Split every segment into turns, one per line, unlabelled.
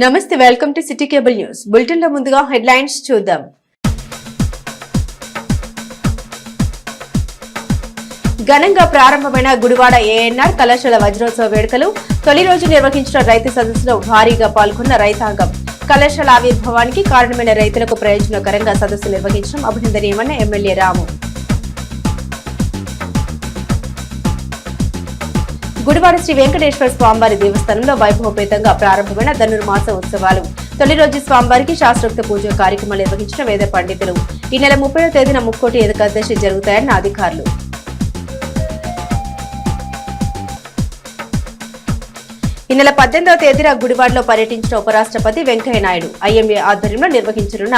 నమస్తే, welcome to city cable news bulletin లో ముందుగా హెడ్లైన్స్ చూద్దాం. ఘనంగా ప్రారంభమైన గుడివాడ ఏఎన్ఆర్ కళాశాల వజ్రోత్సవ వేడుకలు. తొలి రోజు నిర్వహించిన రైతు సదస్సులో భారీగా పాల్గొన్న రైతాంగం. కళాశాల ఆవిర్భావానికి కారణమైన రైతులకు ప్రయోజనకరంగా సదస్సు నిర్వహించడం అభినందనీయమన్న ఎమ్మెల్యే రాము. గుడివాడ శ్రీ వెంకటేశ్వర స్వామివారి దేవస్థానంలో వైభవపేతంగా ప్రారంభమైన ధనుర్మాస ఉత్సవాలు. తొలి రోజు స్వామివారికి శాస్త్రోక్త పూజ కార్యక్రమాలు నిర్వహించిన వేద పండితులు. ఈ నెల 30వ తేదీన ముక్కోటి ఏకాదశి జరుగుతాయన్న అధికారులు. ఈ నెల 18వ తేదీన గుడివాడలో పర్యటించిన ఉపరాష్ట్రపతి వెంకయ్యనాయుడు. ఐఎంఏ ఆధ్వర్యంలో నిర్వహించనున్న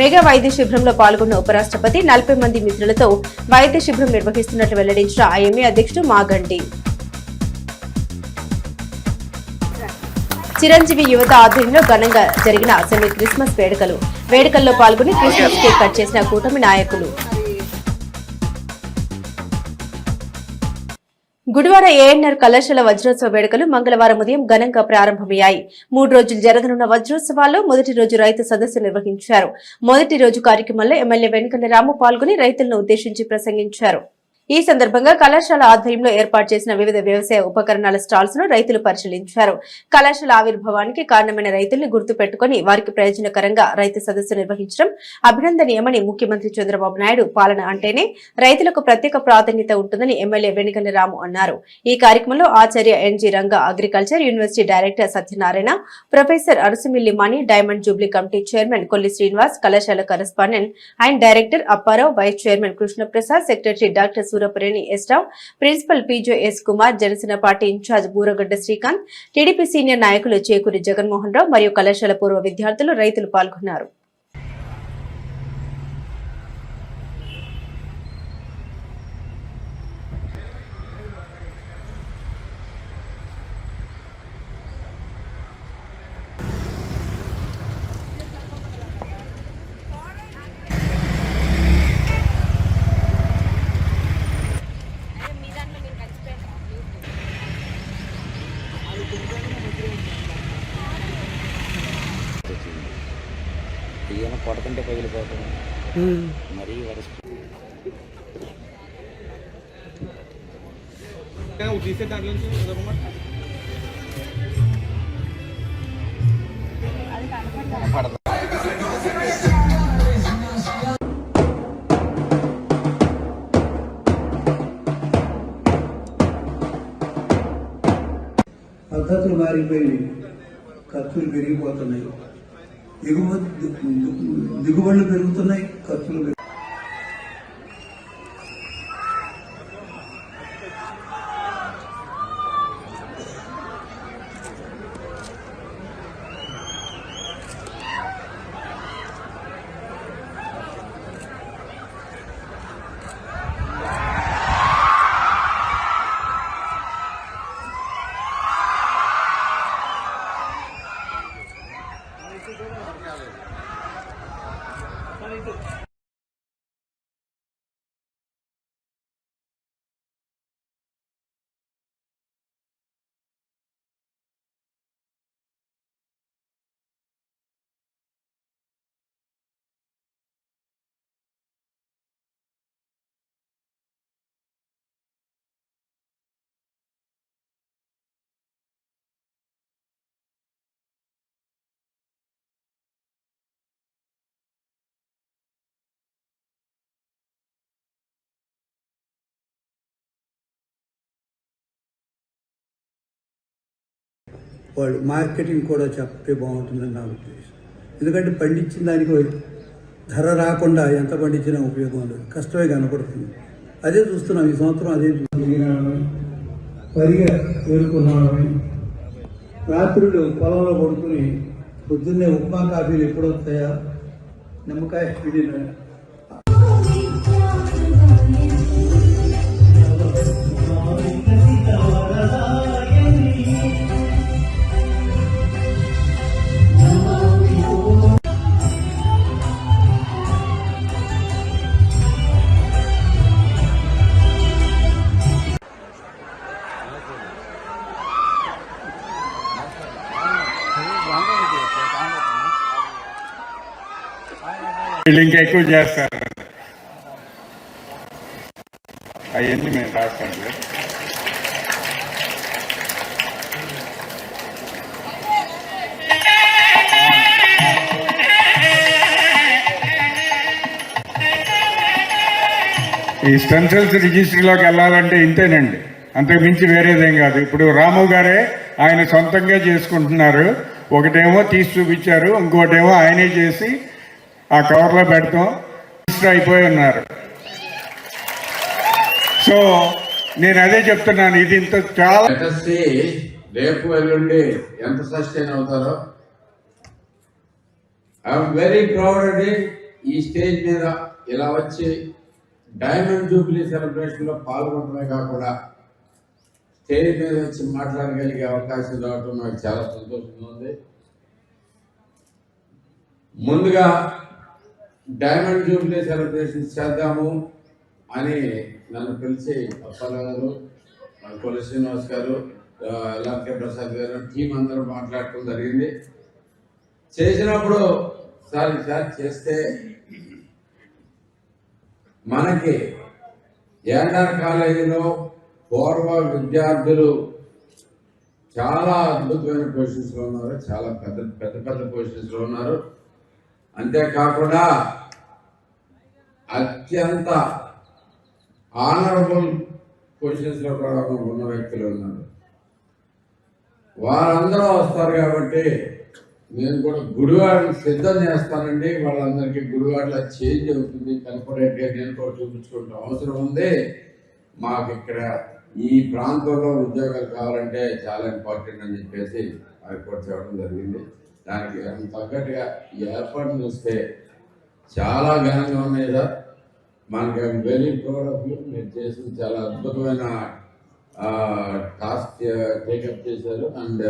మెగా వైద్య శిబిరంలో పాల్గొన్న ఉపరాష్ట్రపతి 40 మంది మిత్రులతో వైద్య శిబిరం నిర్వహిస్తున్నట్లు వెల్లడించిన ఐఎంఏ అధ్యక్షుడు మాగంటి. చిరంజీవి యువత ఆధ్వర్యంలో ఘనంగా జరిగిన సెమీ క్రిస్మస్ వేడుకల్లో పాల్గొని క్రిస్మస్ కేక్ కట్ చేసిన కూటమి నాయకులు. గుడివాడ ఏఎన్ఆర్ కళాశాల వజ్రోత్సవ వేడుకలు మంగళవారం ఉదయం ఘనంగా ప్రారంభమయ్యాయి. 3 రోజులు జరగనున్న వజ్రోత్సవాల్లో మొదటి రోజు రైతు సదస్సు నిర్వహించారు. మొదటి రోజు కార్యక్రమంలో ఎమ్మెల్యే వెంకన్న రాము పాల్గొని రైతులను ఉద్దేశించి ప్రసంగించారు. ఈ సందర్భంగా కళాశాల ఆధ్వర్యంలో ఏర్పాటు చేసిన వివిధ వ్యవసాయ ఉపకరణాల స్టాల్స్ ను రైతులు పరిశీలించారు. కళాశాల ఆవిర్భావానికి కారణమైన రైతుల్ని గుర్తు పెట్టుకుని వారికి ప్రయోజనకరంగా రైతు సదస్సు నిర్వహించడం అభినందనీయమని ముఖ్యమంత్రి చంద్రబాబు నాయుడు పాలన అంటేనే రైతులకు ప్రత్యేక ప్రాధాన్యత ఉంటుందని ఎమ్మెల్యే వెనిగండ్ల రాము అన్నారు. ఈ కార్యక్రమంలో Acharya NG Ranga agriculture university director Satyanarayana, professor Arusumilli Mani, diamond jubilee committee chairman Kolli Srinivas, కళాశాల correspondent and director Apparao, vice chairman Krishnaprasad, secretary doctor Suraparaneni S Rao, principal PJS Kumar, Janasena party in-charge Buragadda Srikanth, TDP senior నాయకులు చేకూరి జగన్మోహన్ రావు మరియు కళాశాల పూర్వ విద్యార్థులు, రైతులు పాల్గొన్నారు.
ఈయన కొడకంటే పగిలిపోతుంది మరీ వరస్ట్.
పద్ధతులు మారిపోయి ఖర్చులు పెరిగిపోతున్నాయి, దిగుబడులు పెరుగుతున్నాయి, ఖర్చులు వాళ్ళు మార్కెటింగ్ కూడా చెప్తే బాగుంటుందని నా ఉద్దేశం. ఎందుకంటే పండించిన దానికి ధర రాకుండా ఎంత పండించినా ఉపయోగం లేదు, కష్టమే కనపడుతుంది. అదే చూస్తున్నాం ఈ సంవత్సరం, అదే చూస్తున్నాం. పరిగా తేరుకున్నామని రాత్రులు పొలంలో పడుకుని పొద్దున్నే ఉప్మా కాఫీలు ఎప్పుడు వస్తాయా, నిమ్మకాయ పిడిన
Jangan
వీళ్ళు ఇంకా ఎక్కువ చేస్తారు. అవన్నీ మేము రాస్తాం సార్. ఈ స్టెమ్ సెల్స్ రిజిస్ట్రీలోకి వెళ్ళాలంటే ఇంతేనండి, అంతకు మించి వేరేదేం కాదు. ఇప్పుడు రాము గారే ఆయన సొంతంగా చేసుకుంటున్నారు. ఒకటేమో తీసి చూపించారు, ఇంకోటేమో ఆయనే చేసి ఆ కవర్లో పెడతాం రిజిస్టర్ అయిపోయి ఉన్నారు. సో నేను అదే చెప్తున్నాను, ఇది ఇంత చాలా
రేపు ఎల్లుండి ఎంత సస్టైన్ అవుతారో. ఐఎమ్ వెరీ ప్రౌడ్ అండి ఈ స్టేజ్ మీద ఇలా వచ్చి డైమండ్ జూబ్లీ సెలబ్రేషన్ లో పాల్గొనడమే కాకుండా స్టేజ్ మీద వచ్చి మాట్లాడగలిగే అవకాశం రావడం నాకు చాలా సంతోషంగా ఉంది. ముందుగా డైమండ్ జూబ్లీ సెలబ్రేషన్ చేద్దాము అని నన్ను పిలిచి అప్పారావు గారు, కొల్లి శ్రీనివాస్ గారు, ఎల్ఆర్కే ప్రసాద్ గారు, టీం అందరూ మాట్లాడటం జరిగింది. చేసినప్పుడు సార్ చేస్తే మనకి ఏఎన్ఆర్ కాలేజీలో పూర్వ విద్యార్థులు చాలా అద్భుతమైన పొజిషన్స్లో ఉన్నారు, చాలా పెద్ద పొజిషన్స్లో ఉన్నారు. అంతేకాకుండా అత్యంత ఆనరబుల్ పొజిషన్స్లో కూడా ఉన్న వ్యక్తులు ఉన్నారు. వారందరూ వస్తారు కాబట్టి నేను కూడా గుడివాడని సిద్ధం చేస్తానండి. వాళ్ళందరికీ గుడివాడలో చేంజ్ అవుతుంది, కనపడేట్టుగా నేను కూడా చూపించుకుంటాం అవసరం ఉంది. మాకు ఇక్కడ ఈ ప్రాంతంలో ఉద్యోగాలు కావాలంటే చాలా ఇంపార్టెంట్ అని చెప్పేసి అది కూడా చెప్పడం జరిగింది. దానికి తగ్గట్టుగా ఈ ఏర్పాటు చూస్తే చాలా ఘనంగా ఉన్నాయి సార్. మనకి వెరీ ప్రౌడ్ ఆఫ్ యూ. మీరు చేసిన చాలా అద్భుతమైన టాస్క్ టేకప్ చేశారు and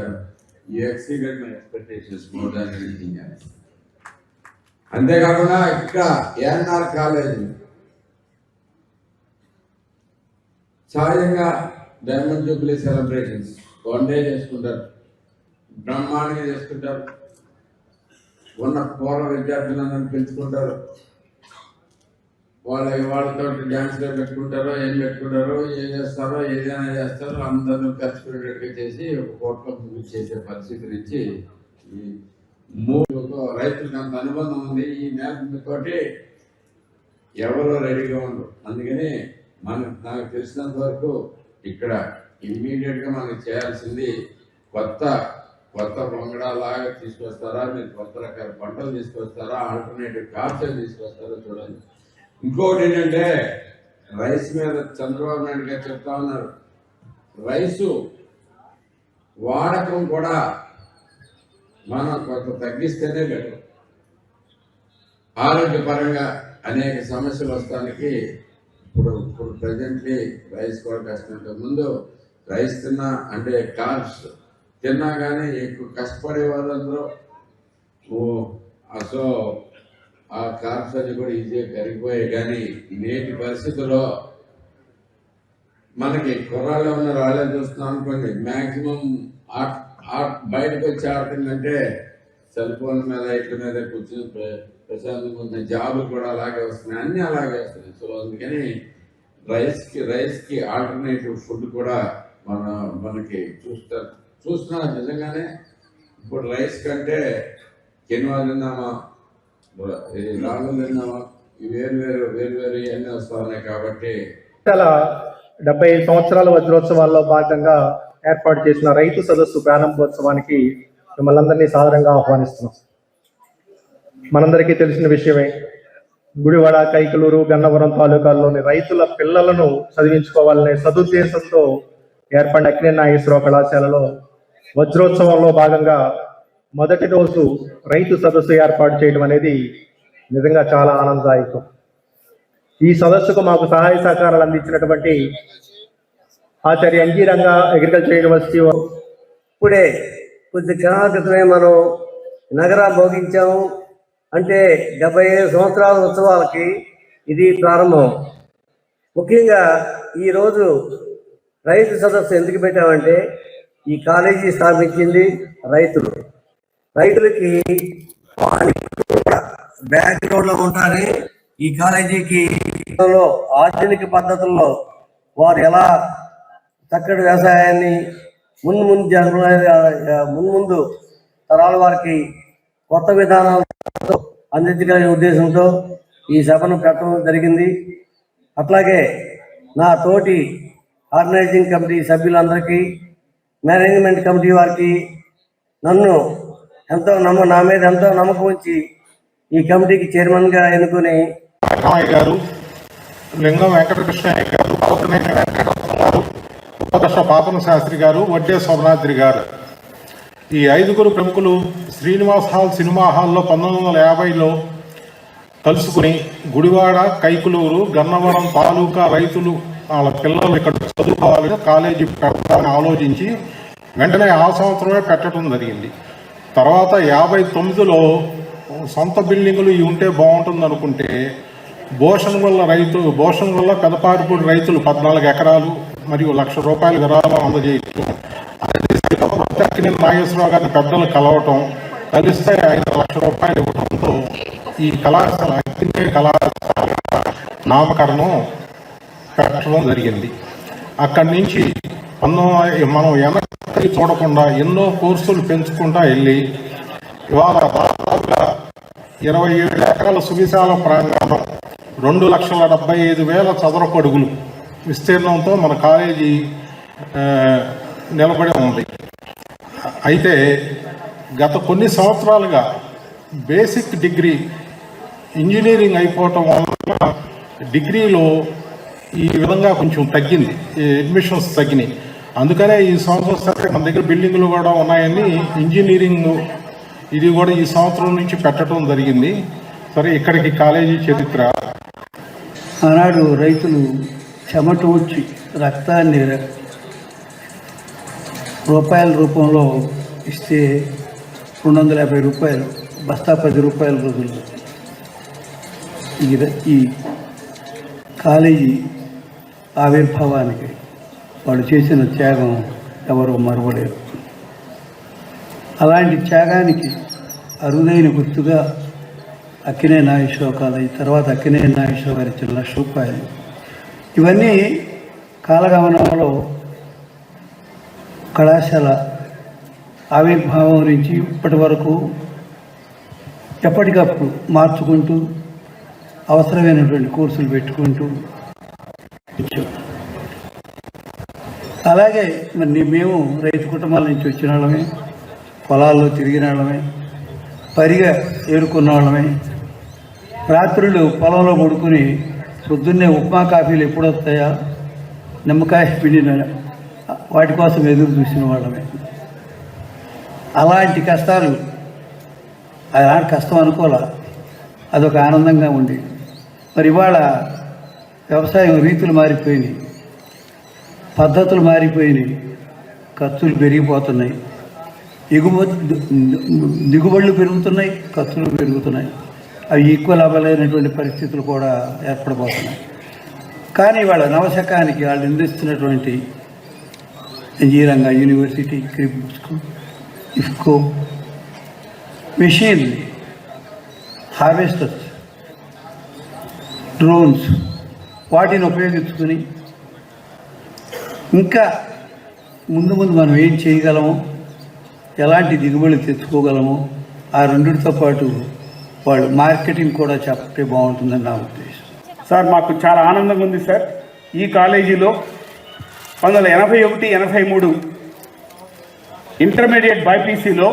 you exceeded my expectations more than anything else. అంతేకాకుండా ఇక్కడ ఏఎన్ఆర్ కాలేజ్ సహజంగా డైమండ్ జూబ్లీ సెలబ్రేషన్స్ 1 డే చేసుకుంటారు, బ్రహ్మాండంగా చేసుకుంటారు. ఉన్న పూర్వ విద్యార్థులందరినీ పిలుచుకుంటారు, వాళ్ళతో డ్యాన్స్లో పెట్టుకుంటారో ఏం పెట్టుకుంటారో ఏం చేస్తారో ఏదైనా చేస్తారో అందరూ ఖర్చు పెట్టేట్టుగా చేసి ఒక కోట్లో ముందు చేసే పరిస్థితి నుంచి రైతులకు అంత అనుబంధం ఉంది. ఈ నేతతోటి ఎవరో రెడీగా ఉండరు. అందుకని నాకు తెలిసినంత వరకు ఇక్కడ ఇమ్మీడియట్గా మనకి చేయాల్సింది కొత్త పొంగడాలాగా తీసుకొస్తారా, మీరు కొత్త రకాల పంటలు తీసుకొస్తారా, ఆల్టర్నేటివ్ కార్స్ తీసుకొస్తారా చూడండి. ఇంకొకటి ఏంటంటే రైస్ మీద చంద్రబాబు నాయుడు గారు చెప్తా ఉన్నారు, రైసు వాడకం కూడా మనం కొంత తగ్గిస్తేనే బెటర్. ఆరోగ్యపరంగా అనేక సమస్యలు వస్తానికి ఇప్పుడు ప్రజెంట్లీ రైస్ కూడా కష్టం. ముందు రైస్ తిన్నా అంటే కార్బ్స్ తిన్నా కానీ ఎక్కువ కష్టపడే వాళ్ళందరూ సో ఆ కార్బ్స్ అన్ని కూడా ఈజీగా కరిగిపోయాయి. కానీ నేటి పరిస్థితుల్లో మనకి కుర్రాళ్ళు ఉన్న రాళ్ళే చూస్తున్నాం అనుకోండి, మ్యాక్సిమం బయటకు వచ్చి ఆడుతుందంటే సెల్ ఫోన్ మీద ఇట్ల మీద కూర్చొని ప్రశాంతంగా జాబులు కూడా అలాగే వస్తున్నాయి, అన్నీ అలాగే వస్తున్నాయి. సో అందుకని రైస్కి ఆల్టర్నేటివ్ ఫుడ్ కూడా మనకి చూస్తున్నా నిజంగానే. ఇప్పుడు రైస్ కంటే కిన్వా తిన్నామా, రాగులు తిన్నామా, వేరు ఇవన్నీ వస్తూ ఉన్నాయి. కాబట్టి
70 సంవత్సరాల వజ్రోత్సవాల్లో భాగంగా ఏర్పాటు చేసిన రైతు సదస్సు ప్రారంభోత్సవానికి మిమ్మల్ని అందరినీ సాదరంగా ఆహ్వానిస్తున్నాం. మనందరికీ తెలిసిన విషయమే, గుడివాడ, కైకలూరు, గన్నవరం తాలూకాల్లోని రైతుల పిల్లలను చదివించుకోవాలనే సదుద్దేశంతో ఏర్పడిన అక్కినేని నాగేశ్వరరావు కళాశాలలో వజ్రోత్సవంలో భాగంగా మొదటి రోజు రైతు సదస్సు ఏర్పాటు చేయడం అనేది నిజంగా చాలా ఆనందదాయకం. ఈ సదస్సుకు మాకు సహాయ సహకారాలు అందించినటువంటి ఆచార్య ఎన్జీ రంగా అగ్రికల్చర్ యూనివర్సిటీ.
ఇప్పుడే కొద్ది కాలం క్రితమే మనం నగరాలు భోగించాము. అంటే 75 సంవత్సరాల ఉత్సవాలకి ఇది ప్రారంభం. ముఖ్యంగా ఈరోజు రైతు సదస్సు ఎందుకు పెట్టామంటే, ఈ కాలేజీ స్థాపించింది రైతులకి బ్యాక్గ్రౌండ్ లో ఉంటారని ఈ కాలేజీకి ఆధునిక పద్ధతుల్లో వారు ఎలా చక్కటి వ్యవసాయాన్ని ముందు తరాల వారికి కొత్త విధానాలతో అందించగలిగే ఉద్దేశంతో ఈ సభను పెట్టడం జరిగింది. అట్లాగే నా తోటి ఆర్గనైజింగ్ కమిటీ సభ్యులందరికీ, మేనేజ్మెంట్ కమిటీ వారికి నన్ను నా మీద ఎంతో నమ్మకం ఉంచి ఈ కమిటీకి చైర్మన్గా ఎన్నుకొని
గారు, లింగం వెంకటకృష్ణయ్య గారు, అవతనేని వెంకటరత్న గారు, ఉపదర్శ పాపన శాస్త్రి గారు, వడ్డే సోమనాద్రి గారు, ఈ 5 ప్రముఖులు శ్రీనివాస్ హాల్ సినిమా హాల్లో 1950లో కలుసుకుని గుడివాడ, కైకులూరు, గన్నవరం తాలూకా రైతులు వాళ్ళ పిల్లలు ఇక్కడ చదువుకోవాలని కాలేజీ పెట్టాలని ఆలోచించి వెంటనే ఆ సంవత్సరమే పెట్టడం జరిగింది. తర్వాత 59లో సొంత బిల్డింగులు ఇవి ఉంటే బాగుంటుంది అనుకుంటే భూషణ్ వల్ల పెదపారిపూడి రైతులు 14 ఎకరాలు మరియు ₹1,00,000 విరాళం అందజేయటం, అక్కినేని నాగేశ్వరరావు గారిని పెద్దలు కలవటం, కలిస్తే ₹5,00,000 ఇవ్వడంతో ఈ కళాశాల అక్కినేని కళాశాల నామకరణం పెట్టడం జరిగింది. అక్కడి నుంచి మనం వెనక్కి చూడకుండా ఎన్నో కోర్సులు పెంచుకుంటా వెళ్ళి ఇవాళ దాదాపుగా 27 ఎకరాల సువిశాల ప్రాంగణం 2,75,000 చదరపు అడుగులు విస్తీర్ణంతో మన కాలేజీ నిలబడి ఉంది. అయితే గత కొన్ని సంవత్సరాలుగా బేసిక్ డిగ్రీ ఇంజనీరింగ్ అయిపోవటం వల్ల డిగ్రీలో ఈ విధంగా కొంచెం తగ్గింది, అడ్మిషన్స్ తగ్గినాయి. అందుకనే ఈ సంవత్సరం సరే మన దగ్గర బిల్డింగ్లు కూడా ఉన్నాయని ఇంజనీరింగ్ ఇది కూడా ఈ సంవత్సరం నుంచి పెట్టడం జరిగింది. సరే ఇక్కడికి కాలేజీ చరిత్ర.
ఆనాడు రైతులు చెమట వచ్చి రక్తాన్ని రూపాయల రూపంలో ఇస్తే ₹250 బస్తా ₹10 రోజుల్లో ఈ కాలేజీ ఆవిర్భావానికి వాళ్ళు చేసిన త్యాగం ఎవరు మరవలేరు. అలాంటి త్యాగానికి అరుదైన గుర్తుగా అక్కినేని నాగేశ్వరరావు కాలేజీ, తర్వాత అక్కినేని నాగేశ్వరరావు గారి ఇచ్చిన ₹1,00,000 ఇవన్నీ కాలగమనంలో కళాశాల ఆవిర్భావం నుంచి ఇప్పటి వరకు ఎప్పటికప్పుడు మార్చుకుంటూ అవసరమైనటువంటి కోర్సులు పెట్టుకుంటూ వచ్చాం. అలాగే మరి మేము రైతు కుటుంబాల నుంచి వచ్చిన వాళ్ళమే, పొలాల్లో తిరిగిన వాళ్ళమే, పరిగా ఏరుకున్న వాళ్ళమే, రాత్రులు పొలంలో పడుకుని పొద్దున్నే ఉప్మా కాఫీలు ఎప్పుడు వస్తాయా నిమ్మకాయ పిండిన వాటి కోసం ఎదురు చూసిన వాళ్ళమే. అలాంటి కష్టాలు అలాంటి కష్టం అనుకోలే, అదొక ఆనందంగా ఉంది. మరి ఇవాళ వ్యవసాయం రీతులు మారిపోయినాయి, పద్ధతులు మారిపోయినాయి, ఖర్చులు పెరిగిపోతున్నాయి, దిగుబడులు పెరుగుతున్నాయి, ఖర్చులు పెరుగుతున్నాయి. అవి ఈక్వల్ అవ్వలేనటువంటి పరిస్థితులు కూడా ఏర్పడిపోతున్నాయి. కానీ వాళ్ళ నవశకానికి వాళ్ళు అందిస్తున్నటువంటి engineering university, crib school, IFFCO, machine, harvesters, drones, వాటిని ఉపయోగించుకుని ఇంకా ముందు మనం ఏం చేయగలము, ఎలాంటి దిగుబడులు తెచ్చుకోగలము, ఆ రెండింటితో పాటు వాళ్ళు మార్కెటింగ్ కూడా చెప్తే బాగుంటుందని నా ఉద్దేశం.
సార్ మాకు చాలా ఆనందంగా ఉంది సార్. ఈ కాలేజీలో 1981, 83 ఇంటర్మీడియట్ బైపీసీలో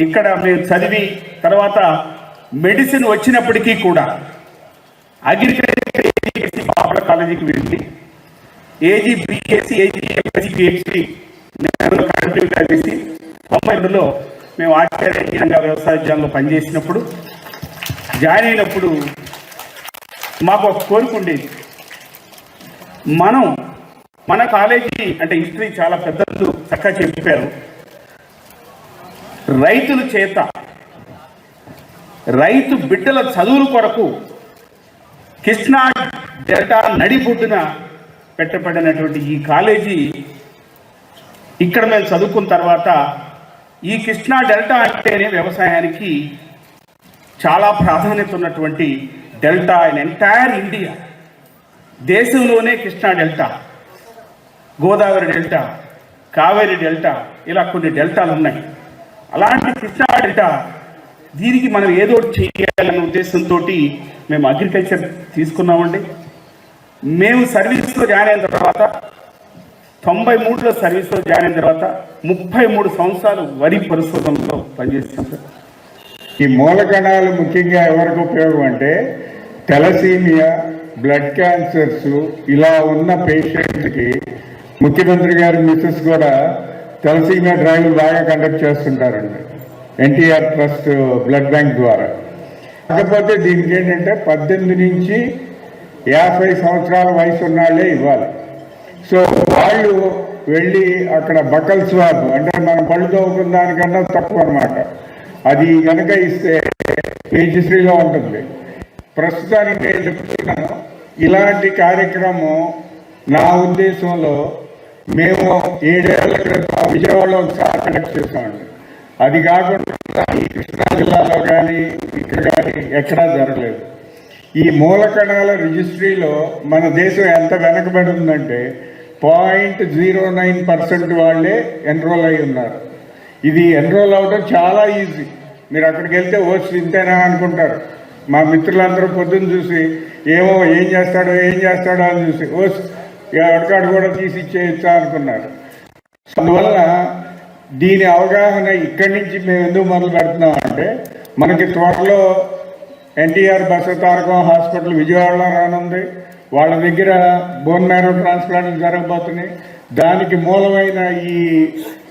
ఇక్కడ మేము చదివి తర్వాత మెడిసిన్ వచ్చినప్పటికీ కూడా అగ్రికల్చర్ బాపట్ల కాలేజీకి వెళ్ళి AG BSc, AG MSc, PhD కంటిన్యూగా చేసి 92లో మేము ఆచార్యంగా వ్యవసాయంలో పనిచేసినప్పుడు జాయిన్ అయినప్పుడు మాకు ఒక కోరిక ఉండేది. మన కాలేజీ అంటే హిస్టరీ చాలా పెద్దలు చక్కగా చెప్పారు. రైతుల చేత రైతు బిడ్డల చదువుల కొరకు కృష్ణా డెల్టా నడిబొడ్డున పెట్టబడినటువంటి ఈ కాలేజీ ఇక్కడ మేము చదువుకున్న తర్వాత ఈ కృష్ణా డెల్టా అంటేనే వ్యవసాయానికి చాలా ప్రాధాన్యత ఉన్నటువంటి డెల్టా ఇన్ ఎంటైర్ ఇండియా. దేశంలోనే Krishna delta, Godavari delta, Kaveri delta, ఇలా కొన్ని డెల్టాలు ఉన్నాయి. అలాంటి కృష్ణా డెల్టా దీనికి మనం ఏదో చేయాలనే ఉద్దేశంతో మేము అగ్రికల్చర్ తీసుకున్నామండి. మేము సర్వీస్లో జాయిన్ అయిన తర్వాత 93లో సర్వీస్లో జాయిన్ అయిన తర్వాత 33 సంవత్సరాలు వరి పరిశోధనలో పనిచేస్తాం సార్.
ఈ మూలకణాలు ముఖ్యంగా ఎవరికి ఉపయోగం అంటే తెలసీమియా, బ్లడ్ క్యాన్సర్స్ ఇలా ఉన్న పేషెంట్స్కి ముఖ్యమంత్రి గారి మిస్సెస్ కూడా తెలసీమియా డ్రైవ్ బాగా కండక్ట్ చేస్తుంటారండి ఎన్టీఆర్ ట్రస్ట్ బ్లడ్ బ్యాంక్ ద్వారా. కాకపోతే దీనికి ఏంటంటే 18 నుంచి 50 సంవత్సరాల వయసు ఉన్నాళ్ళే ఇవ్వాలి. సో వాళ్ళు వెళ్ళి అక్కడ బకల్ స్వాబ్ అంటే మనం పళ్ళు తవ్వుకున్న దానికన్నా తక్కువ అనమాట, అది కనుక ఇస్తే రిజిస్ట్రీలో ఉంటుంది. ప్రస్తుతానికి నేను చెప్తున్నాను, ఇలాంటి కార్యక్రమం నా ఉద్దేశంలో మేము 7 ఏళ్ల క్రితం విజయవాడలో ఒకసారి కండక్ట్ చేసామండి. అది కాకుండా ఈ కృష్ణా జిల్లాలో కానీ ఇక్కడ కానీ ఎక్కడా జరగలేదు. ఈ మూలకణాల రిజిస్ట్రీలో మన దేశం ఎంత వెనకబడి ఉందంటే 0.09% వాళ్ళే ఎన్రోల్ అయి ఉన్నారు. ఇది ఎన్రోల్ అవ్వడం చాలా ఈజీ. మీరు అక్కడికి వెళ్తే ఓట్స్ ఇంతేనా అనుకుంటారు. మా మిత్రులందరూ పొద్దున్న చూసి ఏమో ఏం చేస్తాడో అని చూసి ఓట్స్ ఎవరికాడు కూడా తీసి ఇచ్చేయచ్చా అనుకున్నారు. అందువల్ల దీని అవగాహన ఇక్కడి నుంచి మేము ఎందుకు మొదలు పెడుతున్నాం అంటే మనకి త్వరలో ఎన్టీఆర్ బసవతారకం హాస్పిటల్ విజయవాడలో రానుంది. వాళ్ళ దగ్గర బోన్ మ్యారో ట్రాన్స్ప్లాంట్ జరగబోతున్నాయి. దానికి మూలమైన ఈ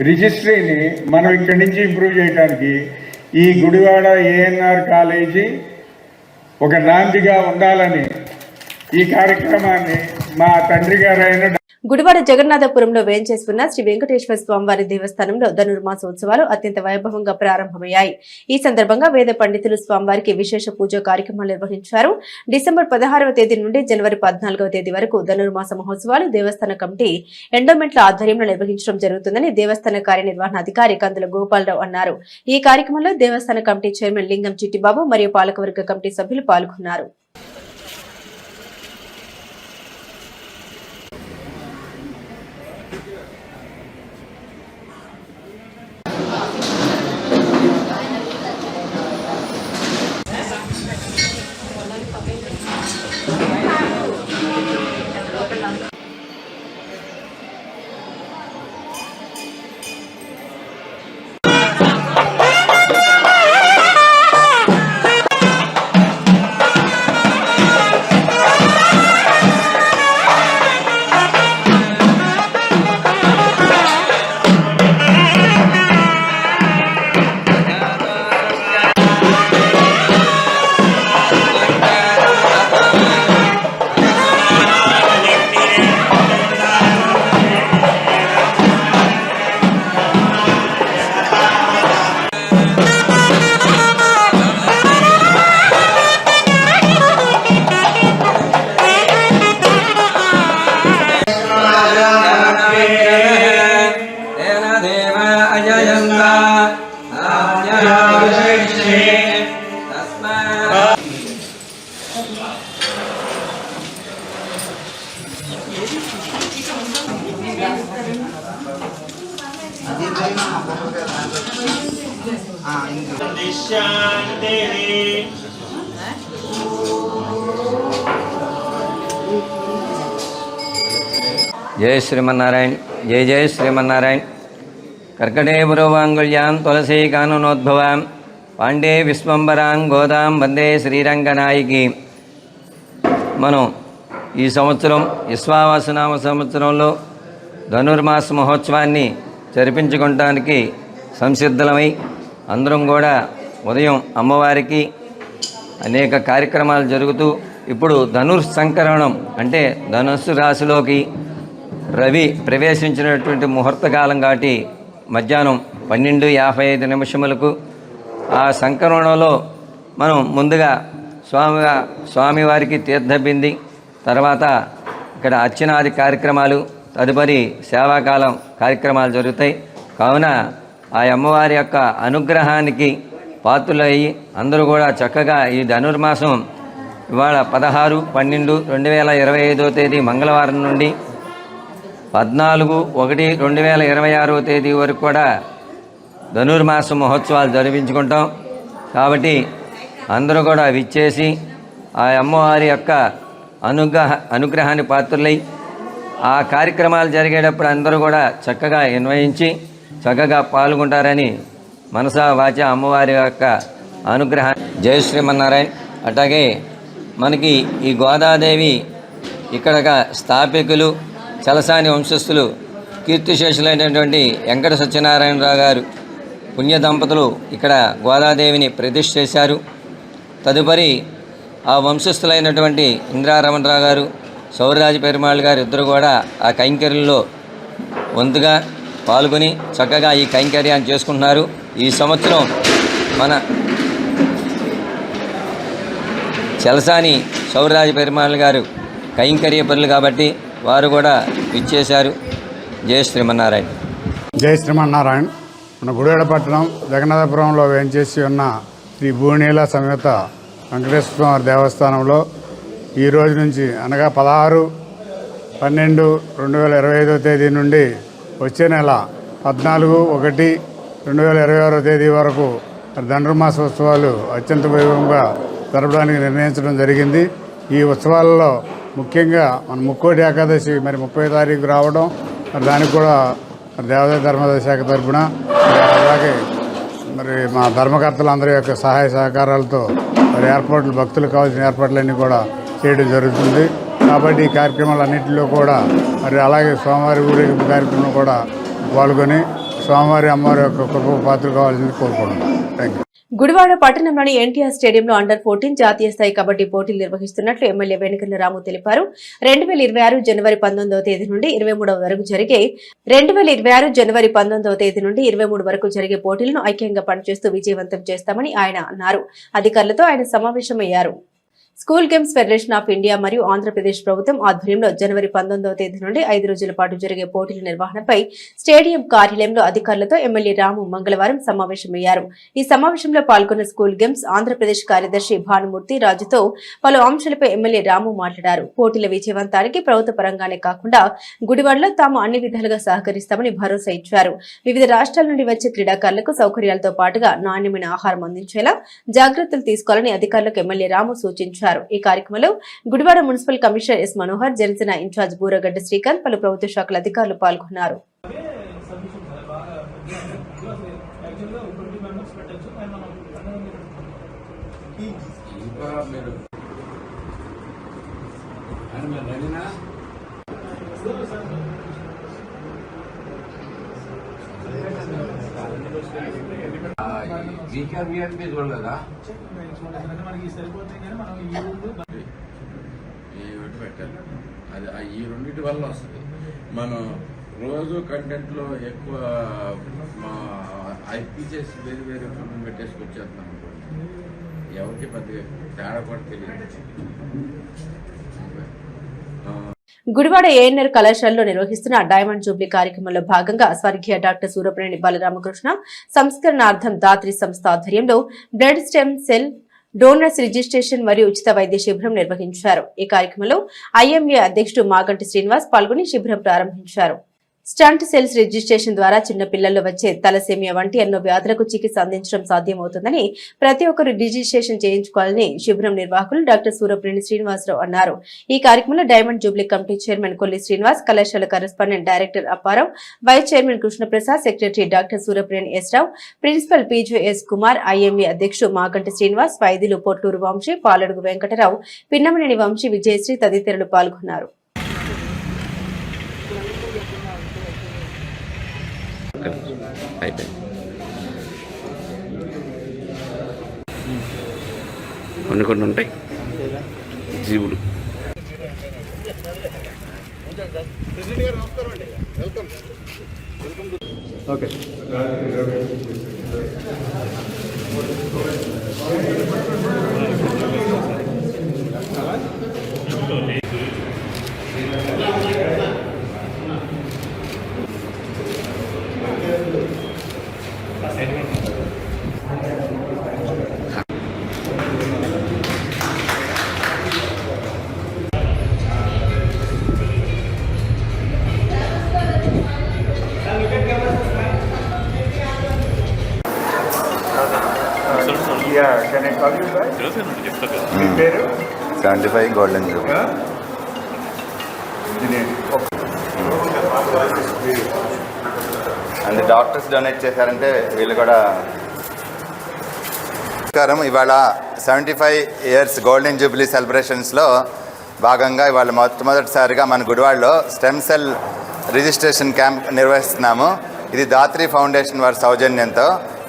రిజిస్ట్రీని మనం ఇక్కడి నుంచి ఇంప్రూవ్ చేయడానికి ఈ గుడివాడ ఏఎన్ఆర్ కాలేజీ ఒక నాందిగా ఉండాలని ఈ కార్యక్రమాన్ని మా తండ్రి గారైన
గుడివాడ జగన్నాథపురంలో వేంచేసి ఉన్న శ్రీ వెంకటేశ్వర స్వామివారి దేవస్థానంలో ధనుర్మాసోత్సవాలు అత్యంత వైభవంగా ప్రారంభమయ్యాయి. ఈ సందర్భంగా వేద పండితులు స్వామివారికి విశేష పూజా కార్యక్రమాలు నిర్వహించారు. డిసెంబర్ 16వ తేదీ నుండి జనవరి 14వ తేదీ వరకు ధనుర్మాస మహోత్సవాలు దేవస్థాన కమిటీ ఎండోమెంట్ల ఆధ్వర్యంలో నిర్వహించడం జరుగుతుందని దేవస్థాన కార్యనిర్వహణాధికారి కందుల గోపాలరావు అన్నారు. ఈ కార్యక్రమంలో దేవస్థాన కమిటీ చైర్మన్ లింగం చిట్టిబాబు మరియు పాలకవర్గ కమిటీ సభ్యులు పాల్గొన్నారు.
जय श्रीमन्नारायण जय जय श्रीमन्नारायण कर्कटे पुरोवांगुल्यां तुलसी काननोद्भवां पांडे विश्वंबरां गोदां वंदे श्रीरंगनायकी। మనం ఈ సంవత్సరం విశ్వావసనామ సంవత్సరంలో ధనుర్మాస మహోత్సవాన్ని జరిపించుకోవడానికి సంసిద్ధమై అందరం కూడా ఉదయం అమ్మవారికి అనేక కార్యక్రమాలు జరుగుతూ ఇప్పుడు ధనుర్సంకరణం అంటే ధనుస్సు రాశిలోకి రవి ప్రవేశించినటువంటి ముహూర్తకాలం కాబట్టి మధ్యాహ్నం 12:55 ఆ సంకరణలో మనం ముందుగా స్వామివారికి తీర్థబింది, తర్వాత ఇక్కడ అర్చనాది కార్యక్రమాలు, తదుపరి సేవాకాలం కార్యక్రమాలు జరుగుతాయి. కావున ఆ అమ్మవారి యొక్క అనుగ్రహానికి పాత్రులయ్యి అందరూ కూడా చక్కగా ఈ ధనుర్మాసం ఇవాళ 16/12/2025 తేదీ మంగళవారం నుండి 14/1/2026 తేదీ వరకు కూడా ధనుర్మాస మహోత్సవాలు జరిపించుకుంటాం. కాబట్టి అందరూ కూడా విచ్చేసి ఆ అమ్మవారి యొక్క అనుగ్రహాన్ని పాత్రులై ఆ కార్యక్రమాలు జరిగేటప్పుడు అందరూ కూడా చక్కగా నిర్వహించి చక్కగా పాల్గొంటారని మనసా వాచ అమ్మవారి యొక్క అనుగ్రహాన్ని జయ శ్రీమన్నారాయణ. అట్లాగే మనకి ఈ గోదాదేవి ఇక్కడ స్థాపికులు చలసాని వంశస్థులు కీర్తిశేషులైనటువంటి వెంకట సత్యనారాయణరావు గారు పుణ్య దంపతులు ఇక్కడ గోదాదేవిని ప్రతిష్ఠ చేశారు. తదుపరి ఆ వంశస్థులైనటువంటి ఇంద్రారమణరావు గారు, సౌరరాజ పెరుమాళ్ గారు ఇద్దరు కూడా ఆ కైంకర్యంలో వంతుగా పాల్గొని చక్కగా ఈ కైంకర్యాన్ని చేసుకుంటున్నారు. ఈ సంవత్సరం మన చలసాని సౌరరాజ పెరుమాళ్ గారు కైంకర్య పనులు కాబట్టి వారు కూడా ఇచ్చేశారు. జయ శ్రీమన్నారాయణ.
జయ శ్రీమన్నారాయణ. మన గుడివాడ పట్టణం జగన్నాథపురంలో వేంచేసి ఉన్న శ్రీ భూనీల సమేత వెంకటేశ్వర స్వామి దేవస్థానంలో ఈ రోజు నుంచి అనగా 16/12/2025 తేదీ నుండి వచ్చే నెల 14/1/2026 తేదీ వరకు ధనుర్మాస ఉత్సవాలు అత్యంత వైభవంగా జరపడానికి నిర్ణయించడం జరిగింది. ఈ ఉత్సవాలలో ముఖ్యంగా మన ముక్కోటి ఏకాదశి మరి 30వ తారీఖు రావడం, మరి దానికి కూడా దేవాదాయ ధర్మాదాయ శాఖ తరఫున అలాగే మరి మా ధర్మకర్తలందరి యొక్క సహాయ సహకారాలతో మరి ఏర్పాట్లు, భక్తులకు కావాల్సిన ఏర్పాట్లన్నీ కూడా చేయడం జరుగుతుంది. కాబట్టి ఈ కార్యక్రమాలన్నింటిలో కూడా మరి అలాగే స్వామివారి ఊరేగింపు కార్యక్రమంలో కూడా పాల్గొని స్వామివారి అమ్మవారి యొక్క కృప పాత్రలు కావాల్సింది కోరుకుంటున్నాం. Thank you.
గుడివాడ పట్టణంలోని ఎన్టీఆర్ స్టేడియంలో అండర్-14 జాతీయ స్థాయి కబడ్డీ పోటీలు నిర్వహిస్తున్నట్లు ఎమ్మెల్యే వెనుకల రాము తెలిపారు. 2026 జనవరి 19వ తేదీ నుండి 23 వరకు జరిగే 2026 జనవరి 19వ తేదీ నుండి 23 వరకు జరిగే పోటీలను ఐక్యంగా పనిచేస్తూ విజయవంతం చేస్తామని ఆయన అన్నారు. అధికారులతో ఆయన సమావేశమయ్యారు. School games federation of India మరియు ఆంధ్రప్రదేశ్ ప్రభుత్వం ఆధ్వర్యంలో జనవరి 19వ తేదీ నుండి 5 రోజుల పాటు జరిగే పోటీల నిర్వహణపై స్టేడియం కార్యాలయంలో అధికారులతో ఎమ్మెల్యే రాము మంగళవారం సమావేశమయ్యారు. ఈ సమావేశంలో పాల్గొన్న స్కూల్ గేమ్స్ ఆంధ్రప్రదేశ్ కార్యదర్శి భానుమూర్తి రాజుతో పలు అంశాలపై ఎమ్మెల్యే రాము మాట్లాడారు. పోటీల విజయవంతానికి ప్రభుత్వ పరంగానే కాకుండా గుడివాడలో తాము అన్ని విధాలుగా సహకరిస్తామని భరోసా ఇచ్చారు. వివిధ రాష్ట్రాల నుండి వచ్చే క్రీడాకారులకు సౌకర్యాలతో పాటుగా నాణ్యమైన ఆహారం అందించేలా జాగ్రత్తలు తీసుకోవాలని అధికారులకు ఎమ్మెల్యే రాము సూచించారు. ఈ కార్యక్రమంలో Gudivada municipal commissioner S Manohar, Janasena incharge Buragadda Srikanth, పలు ప్రభుత్వ శాఖల అధికారులు పాల్గొన్నారు.
పెట్టాలి. అది ఈ రెండింటి వల్ల వస్తుంది. మనం రోజు కంటెంట్లో ఎక్కువ ఐపీసెస్ వేరు వేరు పెట్టేసుకొచ్చేస్తాం అనుకోండి, ఎవరికి పెద్దగా తేడా కూడా తెలియదు.
గుడివాడ ఏఎన్ఆర్ కళాశాలలో నిర్వహిస్తున్న డైమండ్ జూబ్లీ కార్యక్రమంలో భాగంగా స్వర్గీయ డాక్టర్ సూరప్రేణి బాలరామకృష్ణ సంస్కరణార్థం దాత్రి సంస్థ ఆధ్వర్యంలో blood stem cell donors registration మరియు ఉచిత వైద్య శిబిరం నిర్వహించారు. ఈ కార్యక్రమంలో ఐఎంఏ అధ్యక్షుడు మాగంటి శ్రీనివాస్ పాల్గొని శిబిరం ప్రారంభించారు. స్టంట్ సెల్స్ రిజిస్ట్రేషన్ ద్వారా చిన్న పిల్లల్లో వచ్చే తలసేమియా వంటి ఎన్నో వ్యాధులకు చికిత్స అందించడం సాధ్యమవుతుందని ప్రతి ఒక్కరూ రిజిస్ట్రేషన్ చేయించుకోవాలని శిబిరం నిర్వాహకులు డాక్టర్ సూరప్రేణి శ్రీనివాసరావు అన్నారు. ఈ కార్యక్రమంలో diamond jubilee committee chairman Kolli Srinivas, కళాశాల correspondent director Apparao, vice chairman Krishnaprasad, secretary doctor Surapreni S Rao, principal PJS Kumar, IMA అధ్యక్షుడు మాగంటి శ్రీనివాస్, వైద్యులు పొట్లూరు వంశీ, పాలడుగు వెంకటరావు, పిన్నమనేని వంశీ, విజయశ్రీ తదితరులు పాల్గొన్నారు.
కొన్ని ఉంటాయి జీవులు.
Okay.
75 golden Jubilee. And doctors donate చేశారంటే వీళ్ళు కూడా. నమస్కారం. ఇవాళ 75 ఇయర్స్ గోల్డెన్ జూబ్లీ సెలబ్రేషన్స్లో భాగంగా ఇవాళ మొట్టమొదటిసారిగా మన గుడివాడలో స్టెమ్ సెల్ రిజిస్ట్రేషన్ క్యాంప్ నిర్వహిస్తున్నాము. ఇది దాత్రి ఫౌండేషన్ వారి సౌజన్యంతో.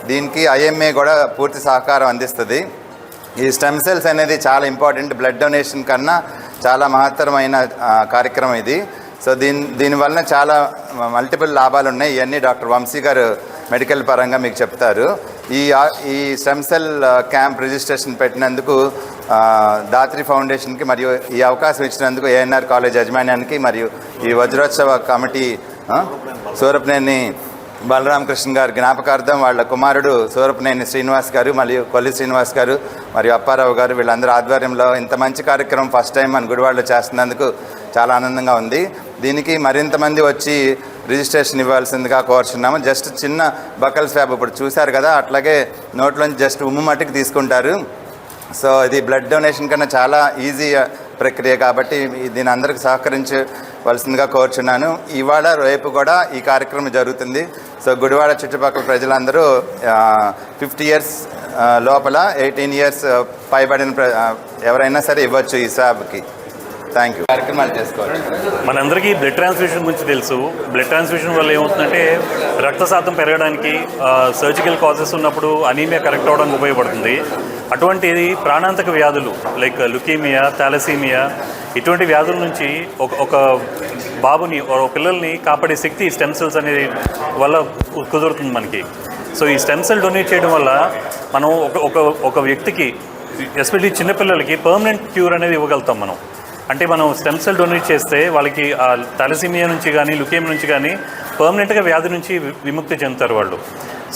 దీనికి IMA కూడా పూర్తి సహకారం అందిస్తుంది. ఈ స్టెమ్ సెల్స్ అనేది చాలా ఇంపార్టెంట్. బ్లడ్ డొనేషన్ కన్నా చాలా మహత్తరమైన కార్యక్రమం ఇది. సో దీనివలన చాలా మల్టిపుల్ లాభాలు ఉన్నాయి. ఇవన్నీ డాక్టర్ వంశీ గారు మెడికల్ పరంగా మీకు చెప్తారు. ఈ స్టెమ్ సెల్ క్యాంప్ రిజిస్ట్రేషన్ పెట్టినందుకు దాత్రి ఫౌండేషన్కి మరియు ఈ అవకాశం ఇచ్చినందుకు ANR కాలేజ్ యాజమాన్యానికి మరియు ఈ వజ్రోత్సవ కమిటీ సూరపనేని బలరామకృష్ణ గారి జ్ఞాపకార్థం వాళ్ళ కుమారుడు సూరపనేని శ్రీనివాస్ గారు మరియు కొల్లి శ్రీనివాస్ గారు మరియు అప్పారావు గారు వీళ్ళందరూ ఆధ్వర్యంలో ఇంత మంచి కార్యక్రమం ఫస్ట్ టైం మన గుడివాడలో చేస్తున్నందుకు చాలా ఆనందంగా ఉంది. దీనికి మరింత మంది వచ్చి రిజిస్ట్రేషన్ ఇవ్వాల్సిందిగా కోరుచున్నాము. జస్ట్ చిన్న బకల్ స్వాబ్ ఇప్పుడు చూశారు కదా, అట్లాగే నోట్లోంచి జస్ట్ ఉమ్ము మట్టికి తీసుకుంటారు. సో ఇది బ్లడ్ డొనేషన్ కన్నా చాలా ఈజీ ప్రక్రియ కాబట్టి దీని అందరికి సహకరించవలసిందిగా కోరుచున్నాను. ఇవాళ రేపు కూడా ఈ కార్యక్రమం జరుగుతుంది. సో గుడివాడ చుట్టుపక్కల ప్రజలందరూ 50 ఇయర్స్ లోపల 18 ఇయర్స్ పైబడిన ఎవరైనా సరే ఇవ్వచ్చు ఈ స్వాబ్కి. Thank you. కార్యక్రమాలు చేసుకోవాలి.
మనందరికీ బ్లడ్ ట్రాన్స్ఫ్యూషన్ గురించి తెలుసు. బ్లడ్ ట్రాన్స్ఫ్యూషన్ వల్ల ఏమవుతుందంటే రక్త శాతం పెరగడానికి, సర్జికల్ కాజెస్ ఉన్నప్పుడు అనీమియా కరెక్ట్ అవడానికి ఉపయోగపడుతుంది. అటువంటిది ప్రాణాంతక వ్యాధులు లైక్ లుకీమియా, థాలసీమియా ఇటువంటి వ్యాధుల నుంచి ఒక బాబుని పిల్లల్ని కాపాడే శక్తి స్టెమ్ సెల్స్ అనేది వల్ల కుదురుతుంది మనకి. సో ఈ స్టెమ్ సెల్ డొనేట్ చేయడం వల్ల మనం ఒక వ్యక్తికి, ఎస్పెషల్లీ చిన్నపిల్లలకి పర్మనెంట్ క్యూర్ అనేది ఇవ్వగలుగుతాం మనం. అంటే మనం స్టెమ్ సెల్ డొనేట్ చేస్తే వాళ్ళకి థాలసీమియా నుంచి కానీ లుకేమియా నుంచి కానీ పర్మనెంట్గా వ్యాధి నుంచి విముక్తి చెందుతారు వాళ్ళు.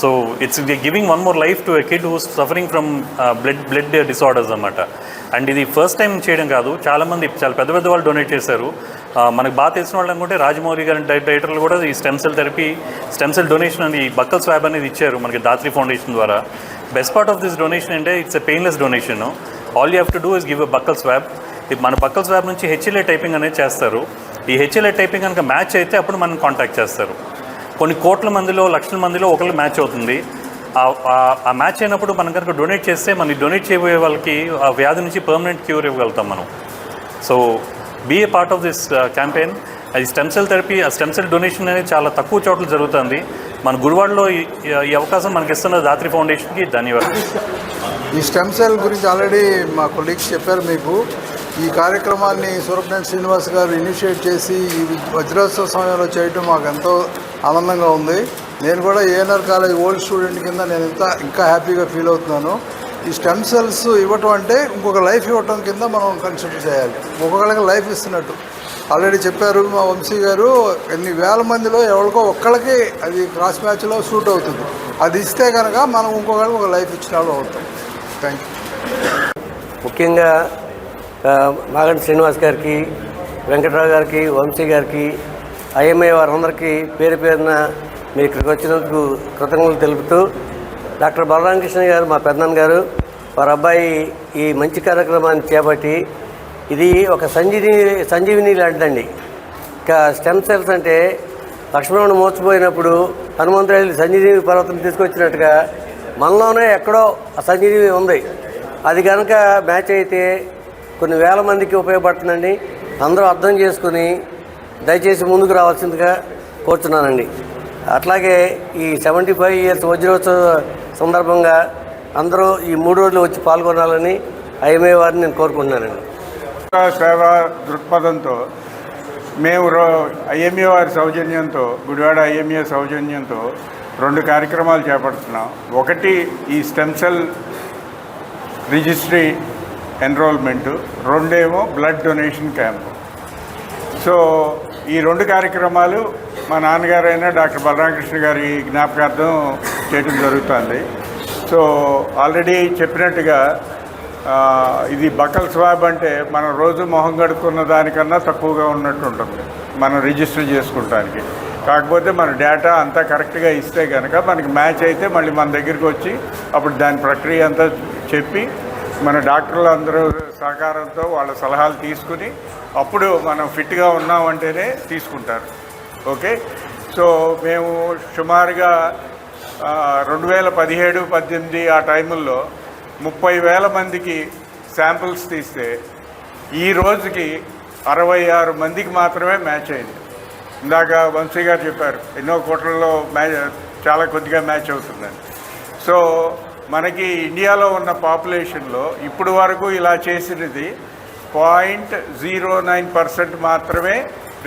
So it's giving one more life to a kid who's suffering from blood disorders అన్నమాట. అండ్ ఇది ఫస్ట్ టైం చేయడం కాదు, చాలా పెద్ద పెద్ద వాళ్ళు డొనేట్ చేశారు. మనకు బాగా తెలిసిన వాళ్ళు అనుకుంటే రాజమౌళి గారి డైరెక్టర్లు కూడా ఈ stem cell therapy, stem cell donation అని ఈ బక్కల్ స్వాబ్ అనేది ఇచ్చారు మనకి దాత్రి ఫౌండేషన్ ద్వారా. Best part of this donation అంటే it's a painless donation. All you have to do is give a buccal swab. మన బక్కల్ స్వాబ్ నుంచి HLA టైపింగ్ అనేది చేస్తారు. ఈ HLA టైపింగ్ కనుక మ్యాచ్ అయితే అప్పుడు మనం కాంటాక్ట్ చేస్తారు. కొన్ని కోట్ల మందిలో, లక్షల మందిలో ఒకళ్ళు మ్యాచ్ అవుతుంది. ఆ మ్యాచ్ అయినప్పుడు మనం కనుక డొనేట్ చేస్తే మన డొనేట్ చేయబోయే వాళ్ళకి ఆ వ్యాధి నుంచి పర్మనెంట్ క్యూర్ ఇవ్వగలుగుతాం మనం. So be a part of this campaign. అది స్టెమ్ సెల్ థెరపీ, ఆ స్టెమ్ సెల్ డొనేషన్ అనేది చాలా తక్కువ చోట్ల జరుగుతుంది. మన గుడివాడలో ఈ అవకాశం మనకి ఇస్తున్న దాత్రి ఫౌండేషన్కి ధన్యవాదాలు.
ఈ స్టెమ్ సెల్ గురించి ఆల్రెడీ మా కొలీగ్స్ చెప్పారు మీకు. ఈ కార్యక్రమాన్ని సూరపనేని శ్రీనివాస్ గారు ఇనిషియేట్ చేసి ఈ వజ్రోత్సవ సమయంలో చేయటం మాకు ఎంతో ఆనందంగా ఉంది. నేను కూడా ANR కాలేజ్ ఓల్డ్ స్టూడెంట్ కింద నేను ఇంకా హ్యాపీగా ఫీల్ అవుతున్నాను. ఈ స్టెమ్ సెల్స్ ఇవ్వటం అంటే ఇంకొక లైఫ్ ఇవ్వటం కింద మనం కన్సిడర్ చేయాలి. ఒక్కొక్కరికి లైఫ్ ఇస్తున్నట్టు ఆల్రెడీ చెప్పారు మా వంశీ గారు. ఎన్ని వేల మందిలో ఎవరికో ఒక్కళ్ళకి అది క్రాస్ మ్యాచ్లో సూట్ అవుతుంది. అది ఇస్తే కనుక మనం ఇంకొకరికి ఒక లైఫ్ ఇచ్చిన వాళ్ళు అవుతాం. Thank you.
ముఖ్యంగా మాగంటి శ్రీనివాస్ గారికి, వెంకట్రావు గారికి, వంశీ గారికి, IMA వారందరికీ పేరు పేరున మీరు ఇక్కడికి వచ్చినందుకు కృతజ్ఞతలు తెలుపుతూ, డాక్టర్ బలరామకృష్ణ గారు మా పెద్దనాన్న గారు వారి అబ్బాయి ఈ మంచి కార్యక్రమాన్ని చేపట్టి, ఇది ఒక సంజీవిని లాంటిదండి. ఇంకా స్టెమ్ సెల్స్ అంటే లక్ష్మణుడు మోసపోయినప్పుడు హనుమంతుడు సంజీవిని పర్వతం తీసుకొచ్చినట్టుగా మనలోనే ఎక్కడో ఆ సంజీవిని ఉంది. అది కనుక మ్యాచ్ అయితే కొన్ని వేల మందికి ఉపయోగపడుతుందండి. అందరూ అర్థం చేసుకుని దయచేసి ముందుకు రావాల్సిందిగా కోరుతున్నానండి. అట్లాగే ఈ 75 ఇయర్స్ వజ్రోత్సవ సందర్భంగా అందరూ ఈ 3 రోజులు వచ్చి పాల్గొనాలని IMA వారిని నేను కోరుకుంటున్నానండి.
సేవా దృక్పథంతో మేము IMA వారి సౌజన్యంతో, గుడివాడ IMA సౌజన్యంతో 2 కార్యక్రమాలు చేపడుతున్నాం. ఒకటి ఈ stem cell registry enrolment, 2 blood donation camp. So ఈ 2 కార్యక్రమాలు మా నాన్నగారైన డాక్టర్ బలరామకృష్ణ గారి జ్ఞాపకార్థం చేయడం జరుగుతుంది. సో ఆల్రెడీ చెప్పినట్టుగా ఇది బకల్ స్వాబ్ అంటే మనం రోజు మొహం కడుక్కున్న దానికన్నా తక్కువగా ఉన్నట్టు ఉంటుంది మనం రిజిస్టర్ చేసుకుంటానికి. కాకపోతే మన డేటా అంతా కరెక్ట్గా ఇస్తే కనుక మనకి మ్యాచ్ అయితే మళ్ళీ మన దగ్గరికి వచ్చి అప్పుడు దాని ప్రక్రియ అంతా చెప్పి మన డాక్టర్లు అందరూ సహకారంతో వాళ్ళ సలహాలు తీసుకుని అప్పుడు మనం ఫిట్గా ఉన్నామంటేనే తీసుకుంటారు. ఓకే, సో మేము సుమారుగా 2017-18 ఆ టైముల్లో 30,000 మందికి శాంపిల్స్ తీస్తే ఈ రోజుకి 66 మందికి మాత్రమే మ్యాచ్ అయింది. ఇందాక వంశీ గారు చెప్పారు ఎన్నో కోట్లలో చాలా కొద్దిగా మ్యాచ్ అవుతుందని. సో మనకి ఇండియాలో ఉన్న పాపులేషన్లో ఇప్పుడు వరకు ఇలా చేసినది 0.09% మాత్రమే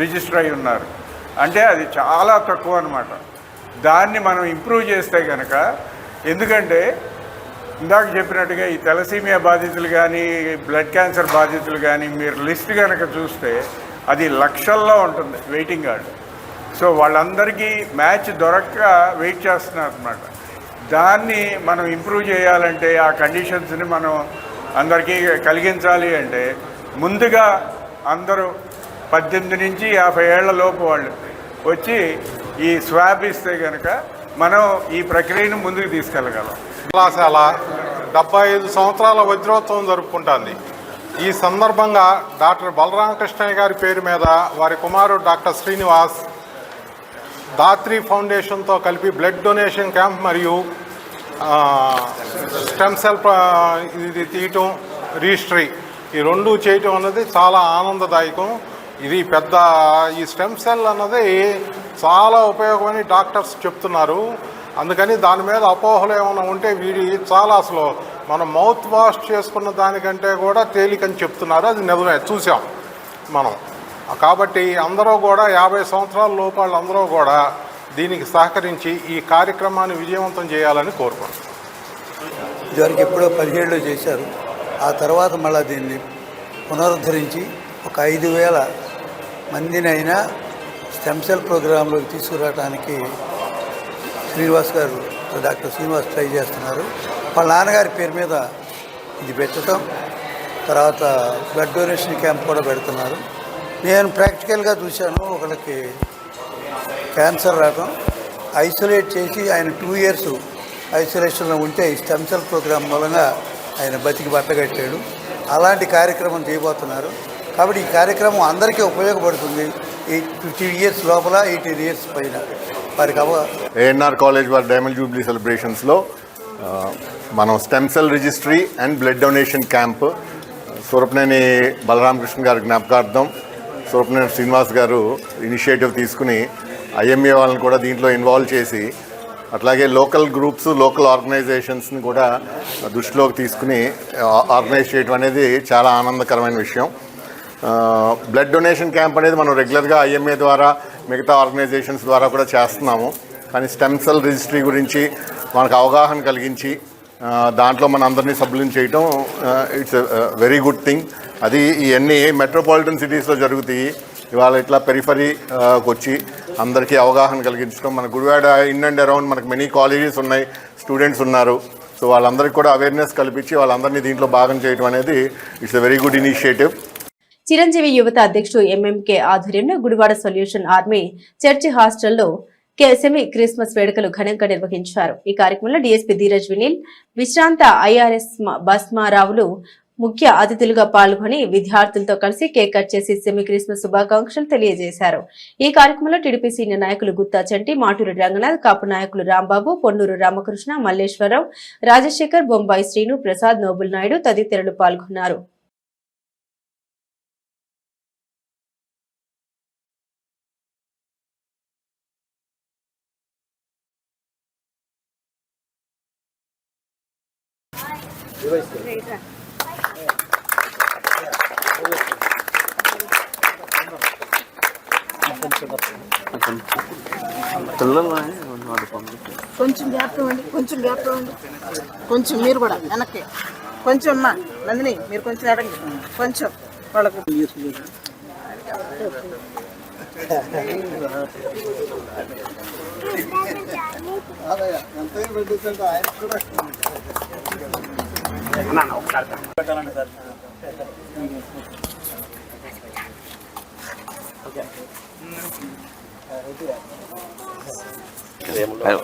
రిజిస్టర్ అయి ఉన్నారు. అంటే అది చాలా తక్కువ అన్నమాట. దాన్ని మనం ఇంప్రూవ్ చేస్తే కనుక, ఎందుకంటే ఇందాక చెప్పినట్టుగా ఈ తెలసీమియా బాధితులు కానీ బ్లడ్ క్యాన్సర్ బాధితులు కానీ మీరు లిస్ట్ కనుక చూస్తే అది లక్షల్లో ఉంటుంది వెయిటింగ్ కార్డు. సో వాళ్ళందరికీ మ్యాచ్ దొరక్క వెయిట్ చేస్తున్నారు అన్నమాట. దాన్ని మనం ఇంప్రూవ్ చేయాలంటే ఆ కండిషన్స్ని మనం అందరికీ కలిగించాలి అంటే ముందుగా అందరూ 18 నుంచి 50 ఏళ్ల లోపు వాళ్ళు వచ్చి ఈ స్వాబ్ ఇస్తే కనుక మనం ఈ ప్రక్రియను ముందుకు తీసుకెళ్ళగలం.
కళాశాల 75 సంవత్సరాల వజ్రోత్సవం జరుపుకుంటుంది. ఈ సందర్భంగా డాక్టర్ బలరామకృష్ణయ్య గారి పేరు మీద వారి కుమారుడు డాక్టర్ శ్రీనివాస్ దాత్రి ఫౌండేషన్తో కలిపి బ్లడ్ డొనేషన్ క్యాంప్ మరియు స్టెమ్ సెల్ ఇది తీయటం, రిజిస్ట్రీ ఈ రెండు చేయటం అన్నది చాలా ఆనందదాయకం. ఇది పెద్ద ఈ స్టెమ్ సెల్ అన్నది చాలా ఉపయోగమని డాక్టర్స్ చెప్తున్నారు. అందుకని దాని మీద అపోహలు ఏమైనా ఉంటే వీడి చాలా అసలు మనం మౌత్ వాష్ చేసుకున్న దానికంటే కూడా తేలికని చెప్తున్నారు. అది నిజమే, చూసాం మనం. కాబట్టి అందరూ కూడా 50 సంవత్సరాల లోపు వాళ్ళందరూ కూడా దీనికి సహకరించి ఈ కార్యక్రమాన్ని విజయవంతం చేయాలని కోరుకుంటున్నాం.
ఇదివరకు ఎప్పుడో 17లో చేశారు. ఆ తర్వాత మళ్ళీ దీన్ని పునరుద్ధరించి ఒక 5,000 మందినైనా స్టెమ్ సెల్ ప్రోగ్రాంలోకి తీసుకురావడానికి శ్రీనివాస్ గారు, డాక్టర్ శ్రీనివాస్ ట్రై చేస్తున్నారు. వాళ్ళ నాన్నగారి పేరు మీద ఇది పెట్టడం, తర్వాత బ్లడ్ డొనేషన్ క్యాంప్ కూడా పెడుతున్నారు. నేను ప్రాక్టికల్గా చూశాను. ఒకళ్ళకి క్యాన్సర్ రావడం, ఐసోలేట్ చేసి ఆయన 2 years ఐసోలేషన్లో ఉంటే ఈ స్టెమ్ సెల్ ప్రోగ్రాం మూలంగా ఆయన బతికి బట్టగట్టాడు. అలాంటి కార్యక్రమం చేయబోతున్నారు. కాబట్టి ఈ కార్యక్రమం అందరికీ ఉపయోగపడుతుంది. 50 years లోపల 18 years పైన వారికి
ఏఎన్ఆర్ కాలేజ్ వారి డైమండ్ జూబ్లీ సెలబ్రేషన్స్లో మనం stem cell registry and blood donation camp Surapaneni Balaramakrishna గారి జ్ఞాపకార్థం సూరపనేని శ్రీనివాస్ గారు ఇనిషియేటివ్ తీసుకుని ఐఎంఏ వాళ్ళని కూడా దీంట్లో ఇన్వాల్వ్ చేసి, అట్లాగే లోకల్ గ్రూప్స్, లోకల్ ఆర్గనైజేషన్స్ని కూడా దృష్టిలోకి తీసుకుని ఆర్గనైజ్ చేయడం అనేది చాలా ఆనందకరమైన విషయం. బ్లడ్ డొనేషన్ క్యాంప్ అనేది మనం రెగ్యులర్గా ఐఎంఏ ద్వారా, మిగతా ఆర్గనైజేషన్స్ ద్వారా కూడా చేస్తున్నాము. కానీ స్టెమ్ సెల్ రిజిస్ట్రీ గురించి మనకు అవగాహన కలిగించి దాంట్లో మన అందరినీ సభ్యులను చేయటం ఇట్స్ వెరీ గుడ్ థింగ్. అది ఇవన్నీ మెట్రోపాలిటన్ సిటీస్లో జరుగుతాయి. ఇవాళ ఇట్లా పెరిఫరీకి వచ్చి అందరికీ అవగాహన కలిగించడం, మన గుడివాడ ఇన్ అండ్ అరౌండ్ మనకు మెనీ కాలేజెస్ ఉన్నాయి, స్టూడెంట్స్ ఉన్నారు. సో వాళ్ళందరికీ కూడా అవేర్నెస్ కల్పించి వాళ్ళందరినీ దీంట్లో భాగం చేయడం అనేది it's a very good initiative.
Chiranjeevi యువత అధ్యక్షుడు ఎంఎంకే ఆధ్వర్యంలో గుడివాడ సొల్యూషన్ ఆర్మీ చర్చి హాస్టల్లో సెమీ క్రిస్మస్ వేడుకలు ఘనంగా నిర్వహించారు. ఈ కార్యక్రమంలో డీఎస్పీ ధీరజ్ వినీల్, విశ్రాంత ఐఆర్ఎస్ భస్మారావులు ముఖ్య అతిథులుగా పాల్గొని విద్యార్థులతో కలిసి కేక్ కట్ చేసి సెమీ క్రిస్మస్ శుభాకాంక్షలు తెలియజేశారు. ఈ కార్యక్రమంలో టీడీపీ సీనియర్ నాయకులు గుత్తా చంటి, మాటూరి రంగనాథ్, కాపు నాయకులు రాంబాబు, పొన్నూరు రామకృష్ణ, మల్లేశ్వరరావు, రాజశేఖర్, బొంబాయి శ్రీను, ప్రసాద్, నోబుల్ నాయుడు తదితరులు పాల్గొన్నారు.
కొంచెం గ్యాప్ ఇవ్వండి, కొంచెం గ్యాప్ ఇవ్వండి, కొంచెం మీరు కూడా వెనక్కి కొంచెం. అమ్మా నందిని మీరు కొంచెం అడగండి, కొంచెం వాళ్ళకు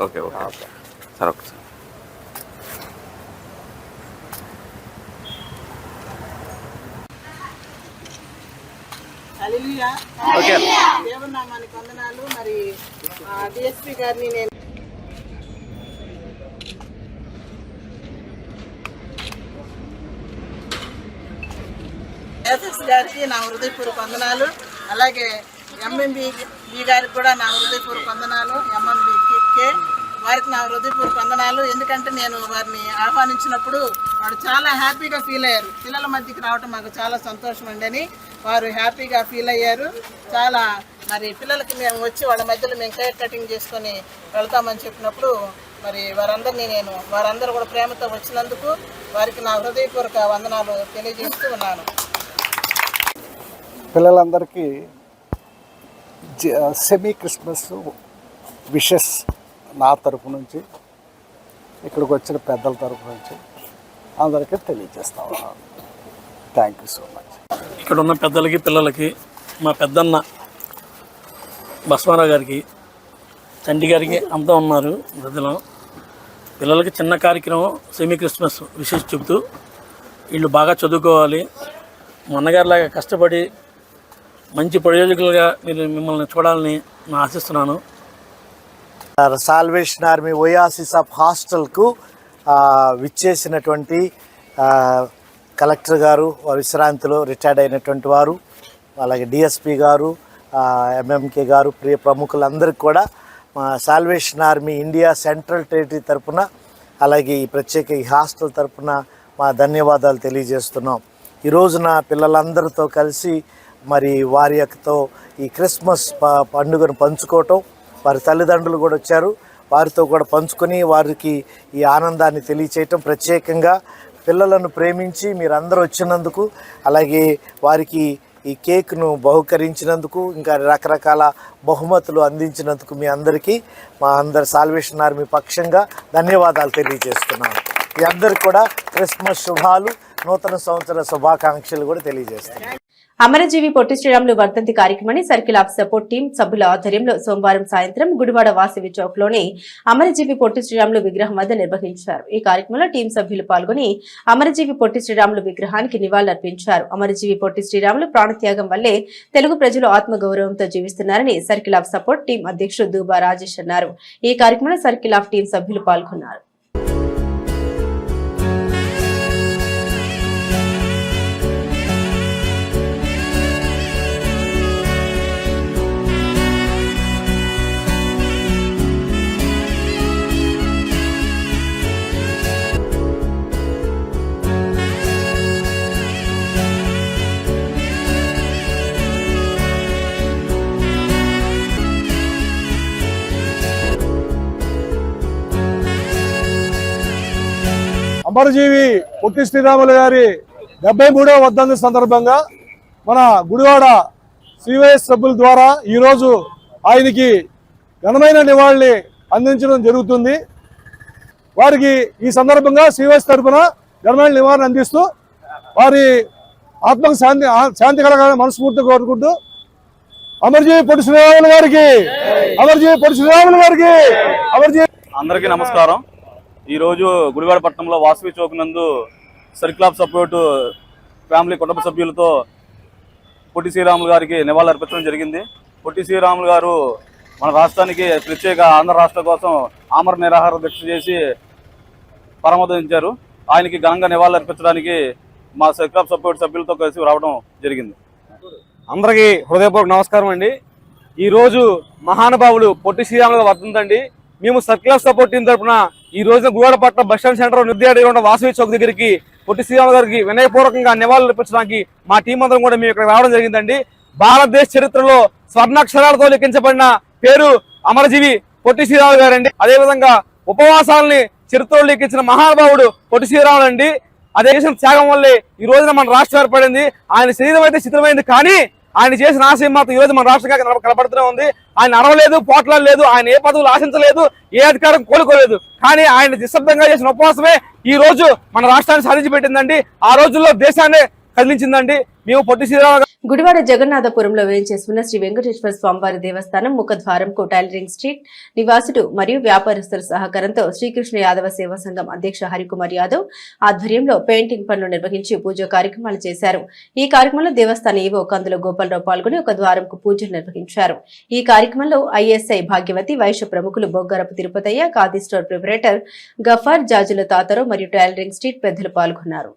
okay okay sir, okay sir.
Hallelujah. దేవుని నామానికి వందనాలు. మరి డిఎస్పీ గారిని నేను ఎస్ఎస్ గారికి నా హృదయపూర్వక వందనాలు. అలాగే ఎంఎంబి గారికి కూడా నా హృదయపూర్వక వందనాలు. ఎంఎంబికే వారికి నా హృదయపూర్వక వందనాలు. ఎందుకంటే నేను వారిని ఆహ్వానించినప్పుడు వారు చాలా హ్యాపీగా ఫీల్ అయ్యారు. పిల్లల మధ్యకి రావడం మాకు చాలా సంతోషం అండి అని వారు హ్యాపీగా ఫీల్ అయ్యారు. చాలా మరి పిల్లలకి మేము వచ్చి వాళ్ళ మధ్యలో మేము కేక్ కటింగ్ చేసుకొని వెళ్తామని చెప్పినప్పుడు మరి వారందరూ కూడా ప్రేమతో వచ్చినందుకు వారికి నా హృదయపూర్వక వందనాలు తెలియజేస్తూ ఉన్నాను.
పిల్లలందరికీ సెమీ క్రిస్మస్ విషెస్ నా తరపు నుంచి, ఇక్కడికి వచ్చిన పెద్దల తరపు నుంచి అందరికీ తెలియజేస్తా ఉన్నాను. Thank you so much.
ఇక్కడ ఉన్న పెద్దలకి, పిల్లలకి, మా పెద్దన్న బస్వారావు గారికి, చంటి గారికి అంతా ఉన్నారు గదిలో. పిల్లలకి చిన్న కార్యక్రమం సెమీ క్రిస్మస్ విషెస్ చెబుతూ వీళ్ళు బాగా చదువుకోవాలి, మా అన్నగారిలాగా కష్టపడి మంచి ప్రయోజకులుగా మిమ్మల్ని చూడాలని నేను ఆశిస్తున్నాను.
సాల్వేషన్ ఆర్మీ ఓయాసిస్ ఆఫ్ హాస్టల్కు విచ్చేసినటువంటి కలెక్టర్ గారు, విశ్రాంతిలో రిటైర్డ్ అయినటువంటి వారు, అలాగే డిఎస్పి గారు, ఎంఎంకే గారు, ప్రియ ప్రముఖులందరికీ కూడా మా salvation army India central territory తరఫున, అలాగే ఈ ప్రత్యేక ఈ హాస్టల్ తరఫున మా ధన్యవాదాలు తెలియజేస్తున్నాం. ఈ రోజున పిల్లలందరితో కలిసి మరి వారి యొక్కతో ఈ క్రిస్మస్ పండుగను పంచుకోవటం, వారి తల్లిదండ్రులు కూడా వచ్చారు, వారితో కూడా పంచుకొని వారికి ఈ ఆనందాన్ని తెలియచేయటం, ప్రత్యేకంగా పిల్లలను ప్రేమించి మీరందరూ వచ్చినందుకు, అలాగే వారికి ఈ కేక్ను బహుకరించినందుకు, ఇంకా రకరకాల బహుమతులు అందించినందుకు మీ అందరికీ మా అందరి సాల్వేషన్ ఆర్మీ పక్షంగా ధన్యవాదాలు తెలియజేస్తున్నాను. మీ అందరికీ కూడా క్రిస్మస్ శుభాలు, నూతన సంవత్సర శుభాకాంక్షలు కూడా తెలియజేస్తున్నాను.
అమరజీవి పొట్టి శ్రీరాములు వర్ధంతి కార్యక్రమాన్ని సర్కిల్ ఆఫ్ సపోర్ట్ టీం సభ్యుల ఆధ్వర్యంలో సోమవారం సాయంత్రం గుడివాడ వాసవి చౌక్ లోని అమరజీవి పొట్టి శ్రీరాములు విగ్రహం వద్ద నిర్వహించారు. ఈ కార్యక్రమంలో టీం సభ్యులు పాల్గొని అమరజీవి పొట్టి శ్రీరాములు విగ్రహానికి నివాళులర్పించారు. అమరజీవి పొట్టి శ్రీరాములు ప్రాణత్యాగం వల్లే తెలుగు ప్రజలు ఆత్మగౌరవంతో జీవిస్తున్నారని సర్కిల్ ఆఫ్ సపోర్ట్ టీం అధ్యక్షుడు దూబా రాజేష్ అన్నారు. ఈ కార్యక్రమంలో సర్కిల్ ఆఫ్ టీం సభ్యులు పాల్గొన్నారు.
అమరజీవి పొట్టి శ్రీరాములు గారి 73వ వర్ధంతి సందర్భంగా మన గుడివాడ సివైఎస్ సభ్యుల ద్వారా ఈరోజు ఆయనకి ఘనమైన నివాళిని అందించడం జరుగుతుంది. వారికి ఈ సందర్భంగా సివైఎస్ తరఫున ఘనమైన నివాళిని అందిస్తూ వారి ఆత్మకు శాంతి కలగాలని మనస్ఫూర్తిగా కోరుకుంటూ అమరజీవి పొట్టి శ్రీరాములు గారికి, అమరజీవి పొట్టి శ్రీరాములు గారికి, అమరజీవి.
అందరికీ నమస్కారం. ఈరోజు గుడివాడ పట్టణంలో వాసవి చౌక్ నందు సర్కిల్ ఆఫ్ సపోర్ట్ ఫ్యామిలీ కుటుంబ సభ్యులతో పొట్టి శ్రీరాములు గారికి నివాళులు అర్పించడం జరిగింది. పొట్టి శ్రీరాములు గారు మన రాష్ట్రానికి ప్రత్యేక ఆంధ్ర రాష్ట్రం కోసం ఆమర నిరాహార దీక్ష చేసి పరమోదయించారు. ఆయనకి ఘనంగా నివాళులు అర్పించడానికి మా సర్కిల్ ఆఫ్ సపోర్ట్ సభ్యులతో కలిసి రావడం జరిగింది.
అందరికీ హృదయపూర్వక నమస్కారం అండి. ఈరోజు మహానుభావుడు పొట్టి శ్రీరాములు వర్ధంతండి. మేము సర్కిల్ ఆఫ్ సపోర్ట్ టీం తరఫున ఈ రోజున గుడివాడపట్నం బస్ స్టాండ్ సెంటర్ నిర్దేశం వాసవి చౌక్ దగ్గరికి పొట్టి శ్రీరాములు గారికి వినయపూర్వకంగా నివాళులు అర్పించడానికి మా టీం అందరం కూడా మేము ఇక్కడ రావడం జరిగిందండి. భారతదేశ చరిత్రలో స్వర్ణాక్షరాలతో లిఖించబడిన పేరు అమరజీవి పొట్టి శ్రీరాములు గారండి. అదేవిధంగా ఉపవాసాలని చరిత్రలో లిఖించిన మహానుభావుడు పొట్టి శ్రీరాములు అండి. అదే త్యాగం వల్లే ఈ రోజున మన రాష్ట్రం ఏర్పడింది. ఆయన శరీరం అయితే శిథిలమైంది, కానీ ఆయన చేసిన ఆశయం మాత్రం ఈ రోజు మన రాష్ట్రంగా కనబడుతూనే ఉంది. ఆయన అడవలేదు, పోట్లాడలేదు, ఆయన ఏ పదవులు ఆశించలేదు, ఏ అధికారం కోలుకోలేదు. కానీ ఆయన నిశ్శబ్దంగా చేసిన ఉపవాసమే ఈ రోజు మన రాష్ట్రాన్ని సాధించి పెట్టిందండి. ఆ రోజుల్లో దేశాన్ని కదిలించిందండి. మేము పొట్టి శ్రీరాములు
గుడివాడ జగన్నాథపురంలో వేయించేస్తున్న శ్రీ వెంకటేశ్వర స్వామివారి దేవస్థానం ముఖద్వారంకు టైలరింగ్ స్ట్రీట్ నివాసులు మరియు వ్యాపారస్తుల సహకారంతో శ్రీకృష్ణ యాదవ సేవా సంఘం అధ్యక్ష హరికుమార్ యాదవ్ ఆధ్వర్యంలో పెయింటింగ్ పనులు నిర్వహించి పూజా కార్యక్రమాలు చేశారు. ఈ కార్యక్రమంలో దేవస్థాన ఈవో కందుల గోపాలరావు పాల్గొని ఒక ద్వారంకు పూజలు నిర్వహించారు. ఈ కార్యక్రమంలో ఐఎస్ఐ భాగ్యవతి వైశ్య ప్రముఖులు బొగ్గరపు తిరుపతయ్య, ఖాదీ స్టోర్ ప్రిపరేటర్ గఫార్, జాజుల తాతారావు మరియు టైలరింగ్ స్ట్రీట్ పెద్దలు పాల్గొన్నారు.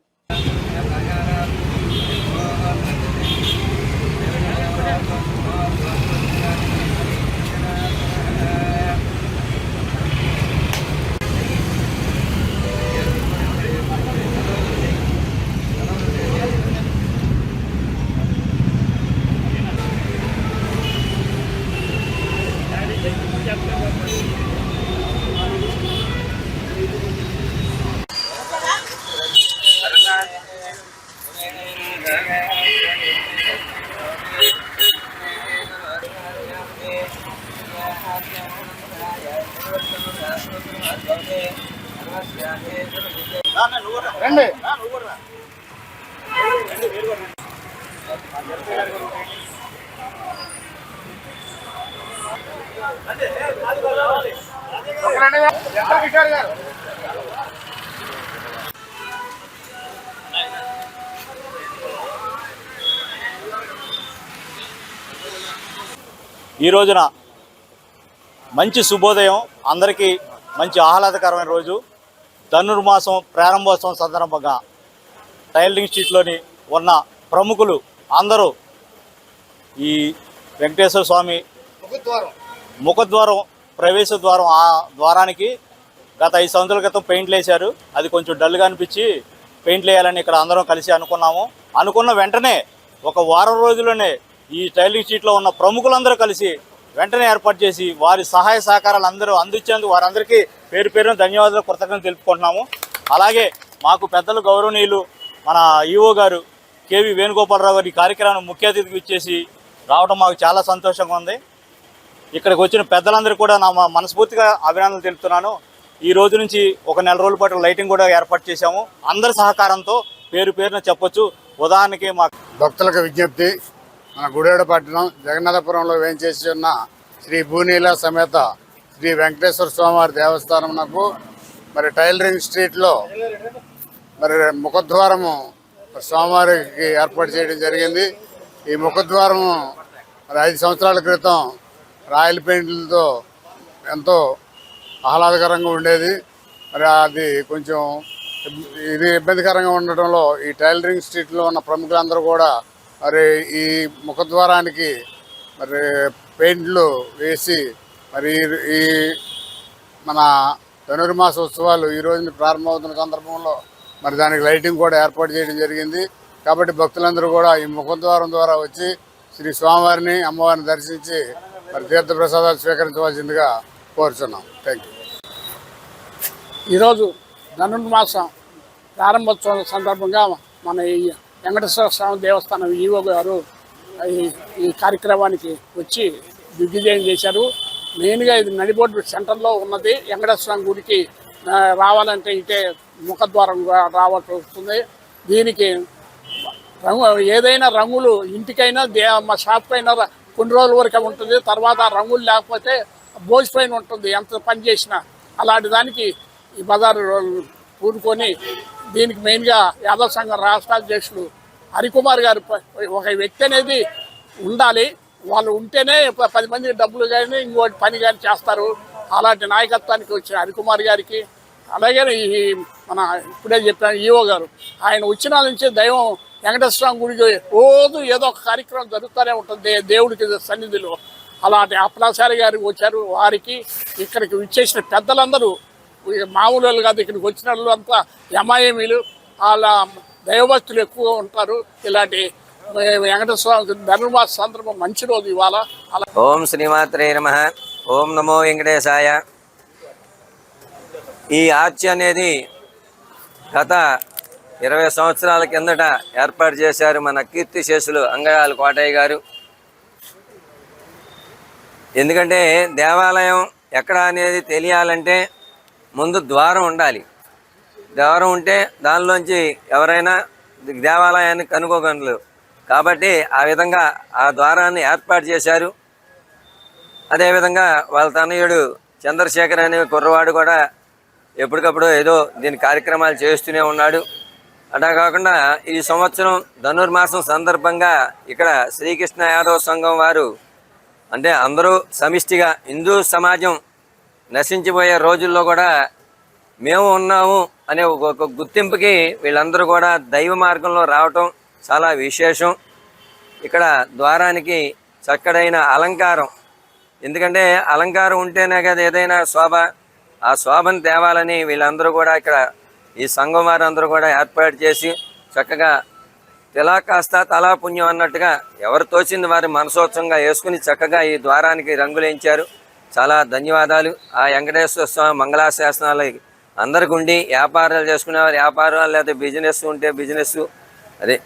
ఈ రోజున మంచి శుభోదయం, అందరికీ మంచి ఆహ్లాదకరమైన రోజు. ధనుర్మాసం ప్రారంభోత్సవం సందర్భంగా టైలరింగ్ స్ట్రీట్లోని ఉన్న ప్రముఖులు అందరూ ఈ వెంకటేశ్వర స్వామి ముఖద్వారం ప్రవేశ ద్వారం ఆ ద్వారానికి గత 5 సంవత్సరాల క్రితం పెయింట్లు వేశారు. అది కొంచెం డల్గా అనిపించి పెయింట్లు వేయాలని ఇక్కడ అందరం కలిసి అనుకున్నాము. అనుకున్న వెంటనే ఒక వారం రోజుల్లోనే ఈ టైలరింగ్ స్ట్రీట్లో ఉన్న ప్రముఖులందరూ కలిసి వెంటనే ఏర్పాటు చేసి వారి సహాయ సహకారాలు అందరూ అందించేందుకు వారందరికీ పేరు పేరున ధన్యవాదాలు, కృతజ్ఞతలు తెలుపుకుంటున్నాము. అలాగే మాకు పెద్దలు గౌరవనీయులు మన ఈఓ గారు కేవి వేణుగోపాలరావు గారు ఈ కార్యక్రమాన్ని ముఖ్య అతిథికి ఇచ్చేసి రావడం మాకు చాలా సంతోషంగా ఉంది. ఇక్కడికి వచ్చిన పెద్దలందరూ కూడా నా మనస్ఫూర్తిగా అభినందనలు తెలుపుతున్నాను. ఈ రోజు నుంచి ఒక నెల రోజుల పాటు లైటింగ్ కూడా ఏర్పాటు చేశాము. అందరి సహకారంతో పేరు పేరున చెప్పొచ్చు. ఉదాహరణకి మా
భక్తులకు విజ్ఞప్తి, మన గుడివాడ పట్టణం జగన్నాథపురంలో వేయించేసి ఉన్న శ్రీ భూనీల సమేత శ్రీ వెంకటేశ్వర స్వామివారి దేవస్థానంకు మరి టైలరింగ్ స్ట్రీట్లో మరి ముఖద్వారము స్వామివారికి ఏర్పాటు చేయడం జరిగింది. ఈ ముఖద్వారము మరి 5 సంవత్సరాల క్రితం రాయల్ పెయింట్లతో ఎంతో ఆహ్లాదకరంగా ఉండేది. మరి అది కొంచెం ఇబ్బందికరంగా ఉండటంలో ఈ టైలరింగ్ స్ట్రీట్లో ఉన్న ప్రముఖులందరూ కూడా మరి ఈ ముఖద్వారానికి మరి పెయింట్లు వేసి మరి ఈ మన ధనుర్మాస ఉత్సవాలు ఈ రోజున ప్రారంభమవుతున్న సందర్భంలో మరి దానికి లైటింగ్ కూడా ఏర్పాటు చేయడం జరిగింది. కాబట్టి భక్తులందరూ కూడా ఈ ముఖద్వారం ద్వారా వచ్చి శ్రీ స్వామివారిని అమ్మవారిని దర్శించి మరి తీర్థప్రసాదాలు స్వీకరించవలసిందిగా కోరుచున్నాం. Thank you.
ఈరోజు ధనుర్మాసం ప్రారంభోత్సవం సందర్భంగా మన ఈ వెంకటేశ్వర స్వామి దేవస్థానం ఈవో గారు ఈ కార్యక్రమానికి వచ్చి దిగ్విజయం చేశారు. మెయిన్గా ఇది నడిబోర్డు సెంటర్లో ఉన్నది. వెంకటేశ్వర స్వామి గుడికి రావాలంటే ఇటే ముఖద్వారం రావాల్సి వస్తుంది. దీనికి ఏదైనా రంగులు ఇంటికైనా మా షాప్కైనా కొన్ని రోజుల వరకే ఉంటుంది. తర్వాత రంగులు లేకపోతే బోసిపోయిన ఉంటుంది ఎంత పని చేసినా. అలాంటి దానికి ఈ బజారు కూరుకొని దీనికి మెయిన్గా యాదవ్ సంఘం రాష్ట్ర అధ్యక్షులు హరికుమార్ గారు ఒక వ్యక్తి అనేది ఉండాలి. వాళ్ళు ఉంటేనే 10 మందికి డబ్బులు కానీ ఇంకోటి పని కానీ చేస్తారు. అలాంటి నాయకత్వానికి వచ్చిన హరికుమార్ గారికి, అలాగే ఈ మన ఇప్పుడే చెప్పాను ఈవో గారు, ఆయన వచ్చిన నుంచి దైవం వెంకటేశ్వర స్వామి గుడికి రోజు ఏదో ఒక కార్యక్రమం జరుగుతూనే ఉంటుంది దేవుడికి సన్నిధిలో. అలాంటి అప్పలాచారి గారికి వచ్చారు. వారికి ఇక్కడికి విచ్చేసిన పెద్దలందరూ మామూలు కాదు, ఇక్కడికి వచ్చిన వాళ్ళు అంతా యమాయమీలు, వాళ్ళ దైవభక్తులు ఎక్కువగా ఉంటారు. ఇలాంటి వెంకటేశ్వర స్వామి ధనుర్మాస సందర్భం మంచి రోజు ఇవాళ.
ఓం శ్రీమాత్రే నమః. ఓం నమో వెంకటేశాయ. ఈ ఆర్చ్ అనేది గత 20 సంవత్సరాల కిందట ఏర్పాటు చేశారు మన కీర్తిశేషులు అంగయాల కోటయ్య గారు. ఎందుకంటే దేవాలయం ఎక్కడ అనేది తెలియాలంటే ముందు ద్వారం ఉండాలి. ద్వారం ఉంటే దానిలోంచి ఎవరైనా దేవాలయాన్ని కనుగొనలేవు. కాబట్టి ఆ విధంగా ఆ ద్వారాన్ని ఏర్పాటు చేశారు. అదేవిధంగా వాళ్ళ తనయుడు చంద్రశేఖర్ అనే కుర్రవాడు కూడా ఎప్పటికప్పుడు ఏదో దీని కార్యక్రమాలు చేస్తూనే ఉన్నాడు. అలా కాకుండా ఈ సంవత్సరం ధనుర్మాసం సందర్భంగా ఇక్కడ శ్రీకృష్ణ యాదవ సంఘం వారు అంటే అందరూ సమిష్టిగా హిందూ సమాజం నశించిపోయే రోజుల్లో కూడా మేము ఉన్నాము అనే ఒక గుర్తింపుకి వీళ్ళందరూ కూడా దైవ మార్గంలో రావటం చాలా విశేషం. ఇక్కడ ద్వారానికి చక్కడైన అలంకారం, ఎందుకంటే అలంకారం ఉంటేనే కదా ఏదైనా శోభ, ఆ శోభను తేవాలని వీళ్ళందరూ కూడా ఇక్కడ ఈ సంఘం వారందరూ కూడా ఏర్పాటు చేసి చక్కగా తిలా కాస్త తలా పుణ్యం అన్నట్టుగా ఎవరు తోచింది వారి మనసోత్సవంగా వేసుకుని చక్కగా ఈ ద్వారానికి రంగులేయించారు. చాలా ధన్యవాదాలు. ఆ వెంకటేశ్వర స్వామి మంగళాశాసనాలు అందరికి ఉండి వ్యాపారాలు చేసుకునేవారు వ్యాపారాలు, లేదా బిజినెస్ ఉంటే బిజినెస్, అదే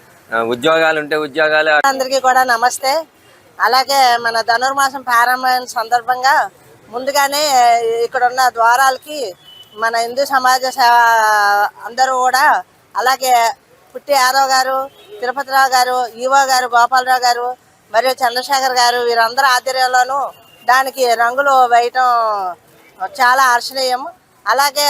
ఉద్యోగాలు ఉంటే ఉద్యోగాలు.
అందరికీ కూడా నమస్తే. అలాగే మన ధనుర్మాసం ప్రారంభమైన సందర్భంగా ముందుగానే ఇక్కడ ఉన్న ద్వారాలకి మన హిందూ సమాజ సేవ అందరూ కూడా, అలాగే పుట్టి యాదవ్ గారు, తిరుపతిరావు గారు, ఈవో గారు, గోపాలరావు గారు మరియు చంద్రశేఖర్ గారు వీరందరూ ఆధ్వర్యంలోనూ దానికి రంగులు వేయటం చాలా హర్షణీయం. అలాగే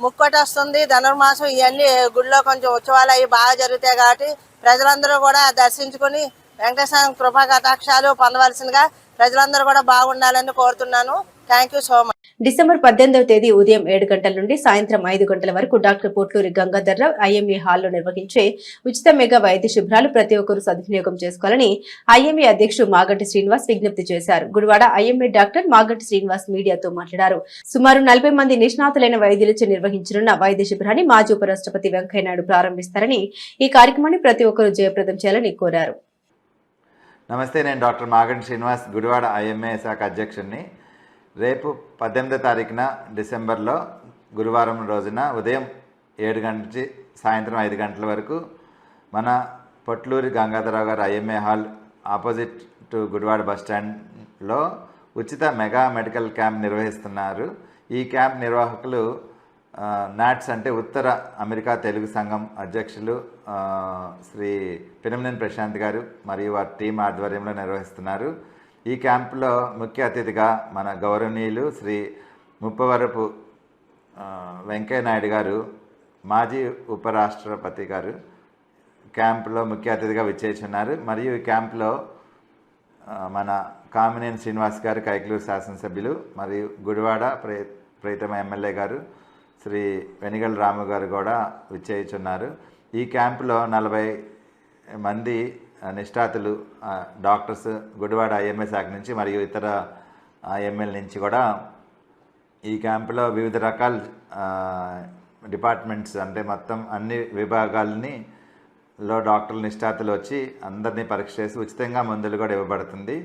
ముక్కోటి వస్తుంది, ధనుర్మాసం, ఇవన్నీ గుడిలో కొంచెం ఉత్సవాలు అవి బాగా జరుగుతాయి కాబట్టి ప్రజలందరూ కూడా దర్శించుకుని వెంకటేశ్వర కృపా కటాక్షాలు పొందవలసిందిగా ప్రజలందరూ కూడా బాగుండాలని కోరుతున్నాను. Thank you so much.
December 18వ తేదీ ఉదయం 7 గంటల నుండి సాయంత్రం 5 గంటల వరకు డాక్టర్ పోట్లూరి గంగాధర్రావు ఐఎంఏ హాల్లో నిర్వహించే ఉచిత మెగా వైద్య శిబిరాలు ప్రతి ఒక్కరూ సద్వినియోగం చేసుకోవాలని ఐఎంఏ అధ్యక్షుడు మాగంటి శ్రీనివాస్ విజ్ఞప్తి చేశారు. గుడివాడ ఐఎంఏ డాక్టర్ మాగంటి శ్రీనివాస్ మీడియాతో మాట్లాడారు. సుమారు 40 మంది నిష్ణాతులైన వైద్యులచే నిర్వహించనున్న వైద్య శిబిరాన్ని మాజీ ఉపరాష్ట్రపతి వెంకయ్యనాయుడు ప్రారంభిస్తారని, ఈ కార్యక్రమాన్ని ప్రతి ఒక్కరూ జయప్రదం చేయాలని కోరారు.
నమస్తే, నేను డాక్టర్ మాగంటి శ్రీనివాస్, గుడివాడ ఐఎంఏ శాఖ అధ్యక్షుడిని. రేపు 18వ తారీఖున డిసెంబర్లో గురువారం రోజున ఉదయం 7 గంటల నుంచి సాయంత్రం 5 గంటల వరకు మన పొట్లూరి గంగాధరరావు గారు IMA hall opposite to Gudivada bus స్టాండ్లో ఉచిత మెగా మెడికల్ క్యాంప్ నిర్వహిస్తున్నారు. ఈ క్యాంప్ నిర్వాహకులు నాట్స్ అంటే ఉత్తర అమెరికా తెలుగు సంఘం అధ్యక్షులు శ్రీ పినమనేని ప్రశాంత్ గారు మరియు వారి టీం ఆధ్వర్యంలో నిర్వహిస్తున్నారు. ఈ క్యాంపులో ముఖ్య అతిథిగా మన గౌరవనీయులు శ్రీ ముప్పవరపు వెంకయ్యనాయుడు గారు, మాజీ ఉపరాష్ట్రపతి గారు క్యాంపులో ముఖ్య అతిథిగా విచ్చేస్తున్నారు. మరియు ఈ క్యాంపులో మన కామినేని శ్రీనివాస్ గారు, కైకలూరు శాసనసభ్యులు మరియు గుడివాడ ప్రీతమ ఎమ్మెల్యే గారు శ్రీ వెనిగల్ రాము గారు కూడా విచ్చేస్తున్నారు. ఈ క్యాంపులో 40 మంది నిష్ఠాతులు డాక్టర్స్ గుడివాడ ఐఎంఏ శాఖ నుంచి మరియు ఇతర ఐఎంఏల నుంచి కూడా ఈ క్యాంపులో వివిధ రకాల డిపార్ట్మెంట్స్ అంటే మొత్తం అన్ని విభాగాలని డాక్టర్లు నిష్ఠాతులు వచ్చి అందరినీ పరీక్ష చేసి ఉచితంగా మందులు కూడా ఇవ్వబడుతుంది.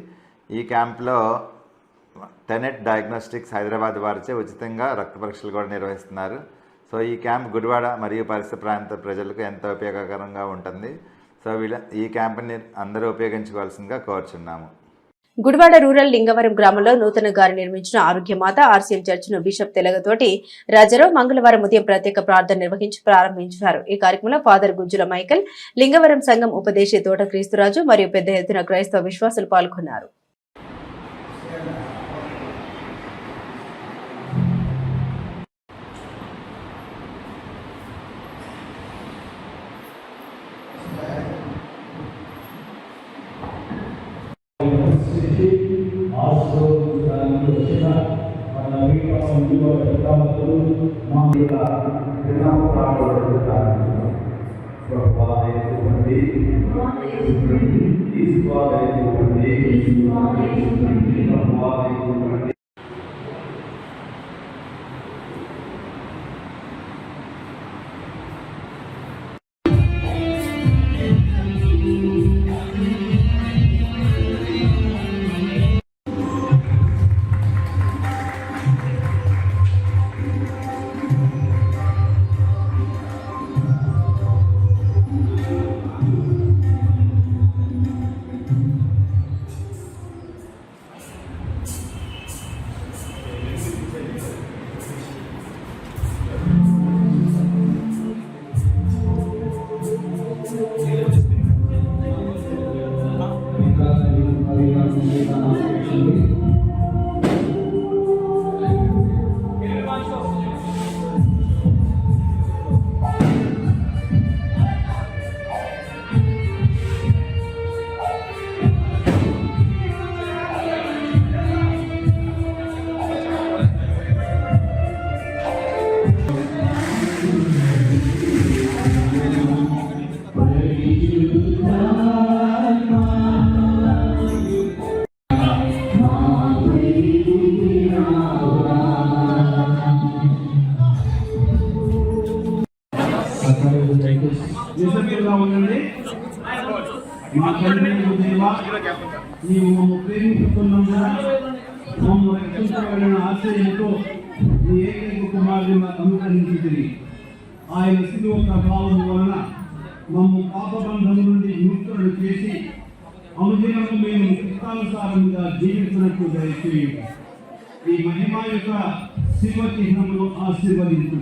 ఈ క్యాంపులో టెనెట్ డయాగ్నోస్టిక్స్ హైదరాబాద్ వారిచే ఉచితంగా రక్త పరీక్షలు కూడా నిర్వహిస్తున్నారు. సో ఈ క్యాంప్ గుడివాడ మరియు పరిసర ప్రాంత ప్రజలకు ఎంతో ఉపయోగకరంగా ఉంటుంది. సో ఈ క్యాంప్ని అందరూ ఉపయోగించుకోవాల్సిందిగా కోరుచున్నాము.
గుడివాడ రూరల్ లింగవరం గ్రామంలో నూతనంగా నిర్మించిన ఆరోగ్యమాత ఆర్సీఎం చర్చిను బిషప్ తెలగతోటి రాజారావు మంగళవారం ఉదయం ప్రత్యేక ప్రార్థన నిర్వహించి ప్రారంభించారు. ఈ కార్యక్రమంలో ఫాదర్ గుజ్జుల మైకల్, లింగవరం సంఘం ఉపదేశి తోట క్రీస్తురాజు మరియు పెద్ద ఎత్తున క్రైస్తవ విశ్వాసులు పాల్గొన్నారు.
నిజంగా ఉండండి. మా తండ్రి దేవా, నీవు ప్రేమిస్తున్నందున మమ్మల్ని రక్షించబడిన ఆశ్రయంతో నీ ఏకైక కుమారుని మాకు అనుగ్రహించింది. ఆయన శిలువ ప్రభావం వలన మమ్ము పాపబంధం నుండి ముక్తులను చేసి అనుదినము మేము ఇష్టానుసారంగా జీవించినట్లు దయచేయండి. ఈ మహిమ యొక్క శివ చిహ్నమును ఆశీర్వదించు.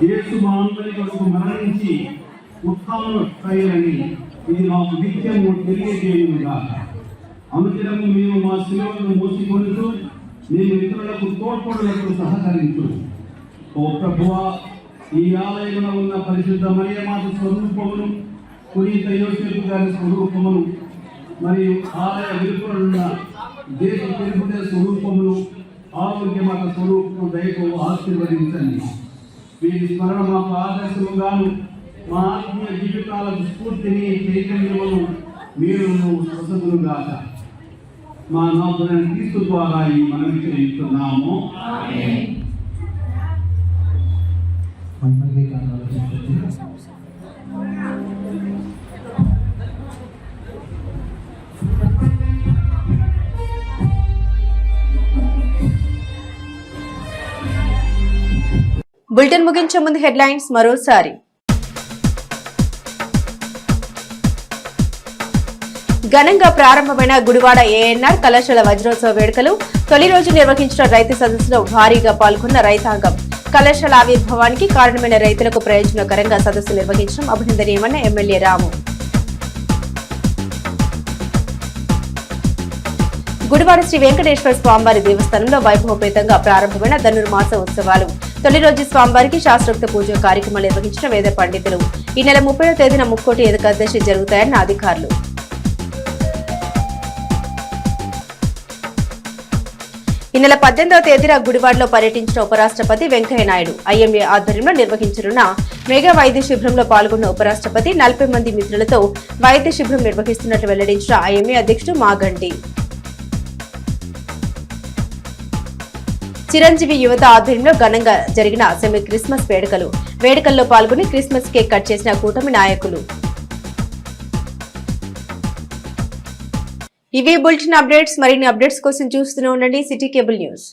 యేసు మా అందరి కొరకు మరణించి ఉత్థానమయ్యారని ఇది మాకు నిత్యము తెలియజేయునుగా. అనుదినము మేము మా శిలువను మోసికొనుచు మేము ఇతరులకు తోడ్పడులకు సహకరించు. ఓ ప్రభువా, ఈ ఆలయంలో ఉన్న పరిశుద్ధ మరియమాత స్వరూపమును, పునీత యోసేపు గారి స్వరూపమును, మరియు ఆలయ వెలుపలున్న దేశ తెలుగుదే స్వరూపమును, ఆరోగ్యమాత స్వరూపము దయతో ఆశీర్వదించండి. వీరి స్మరణ మాకు ఆదర్శముగాను, మా ఆత్మీయ జీవితాలకు స్ఫూర్తిని, చైతన్యమును మీరు స్వసములుగాక. మా నాథుడైన క్రీస్తు ద్వారా ఈ మనవి చేస్తున్నాము.
బులెటిన్ ముగించే ముందు హెడ్లైన్స్ మరోసారి. ఘనంగా ప్రారంభమైన గుడివాడ ఏఎన్ఆర్ కళాశాల వజ్రోత్సవ వేడుకలు. తొలి రోజు నిర్వహించిన రైతు సదస్సులో భారీగా పాల్గొన్న రైతాంగం. కళాశాల ఆవిర్భావానికి కారణమైన రైతులకు ప్రయోజనకరంగా సదస్సు నిర్వహించడం అభినందనీయమన్న ఎమ్మెల్యే రాము. గుడివాడ శ్రీ వెంకటేశ్వర స్వామివారి దేవస్థానంలో వైభవపేతంగా ప్రారంభమైన ధనుర్మాస ఉత్సవాలు. తొలి రోజు స్వామివారికి శాస్త్రోక్త పూజ కార్యక్రమాలు నిర్వహించిన వేద పండితులు. ఈ నెల 30వ తేదీన ముక్కోటి ఏకాదశి జరుగుతాయన్న అధికారులు. ఈ నెల 18వ తేదీన గుడివాడలో పర్యటించిన ఉపరాష్ట్రపతి వెంకయ్యనాయుడు ఐఎంఏ ఆధ్వర్యంలో నిర్వహించనున్న మెగా వైద్య శిబిరంలో పాల్గొన్న ఉపరాష్ట్రపతి 40 మంది మిత్రులతో వైద్య శిబిరం నిర్వహిస్తున్నట్లు వెల్లడించిన ఐఎంఏ అధ్యక్షుడు మాగంటి. చిరంజీవి యువత ఆధ్వర్యంలో ఘనంగా జరిగిన సెమీ క్రిస్మస్ వేడుకల్లో పాల్గొని క్రిస్మస్ కేక్ కట్ చేసిన కూటమి నాయకులు. ఇవి బులెటిన్ అప్డేట్స్. మరిన్ని అప్డేట్స్ కోసం చూస్తూనే ఉండండి సిటీ కేబుల్ న్యూస్.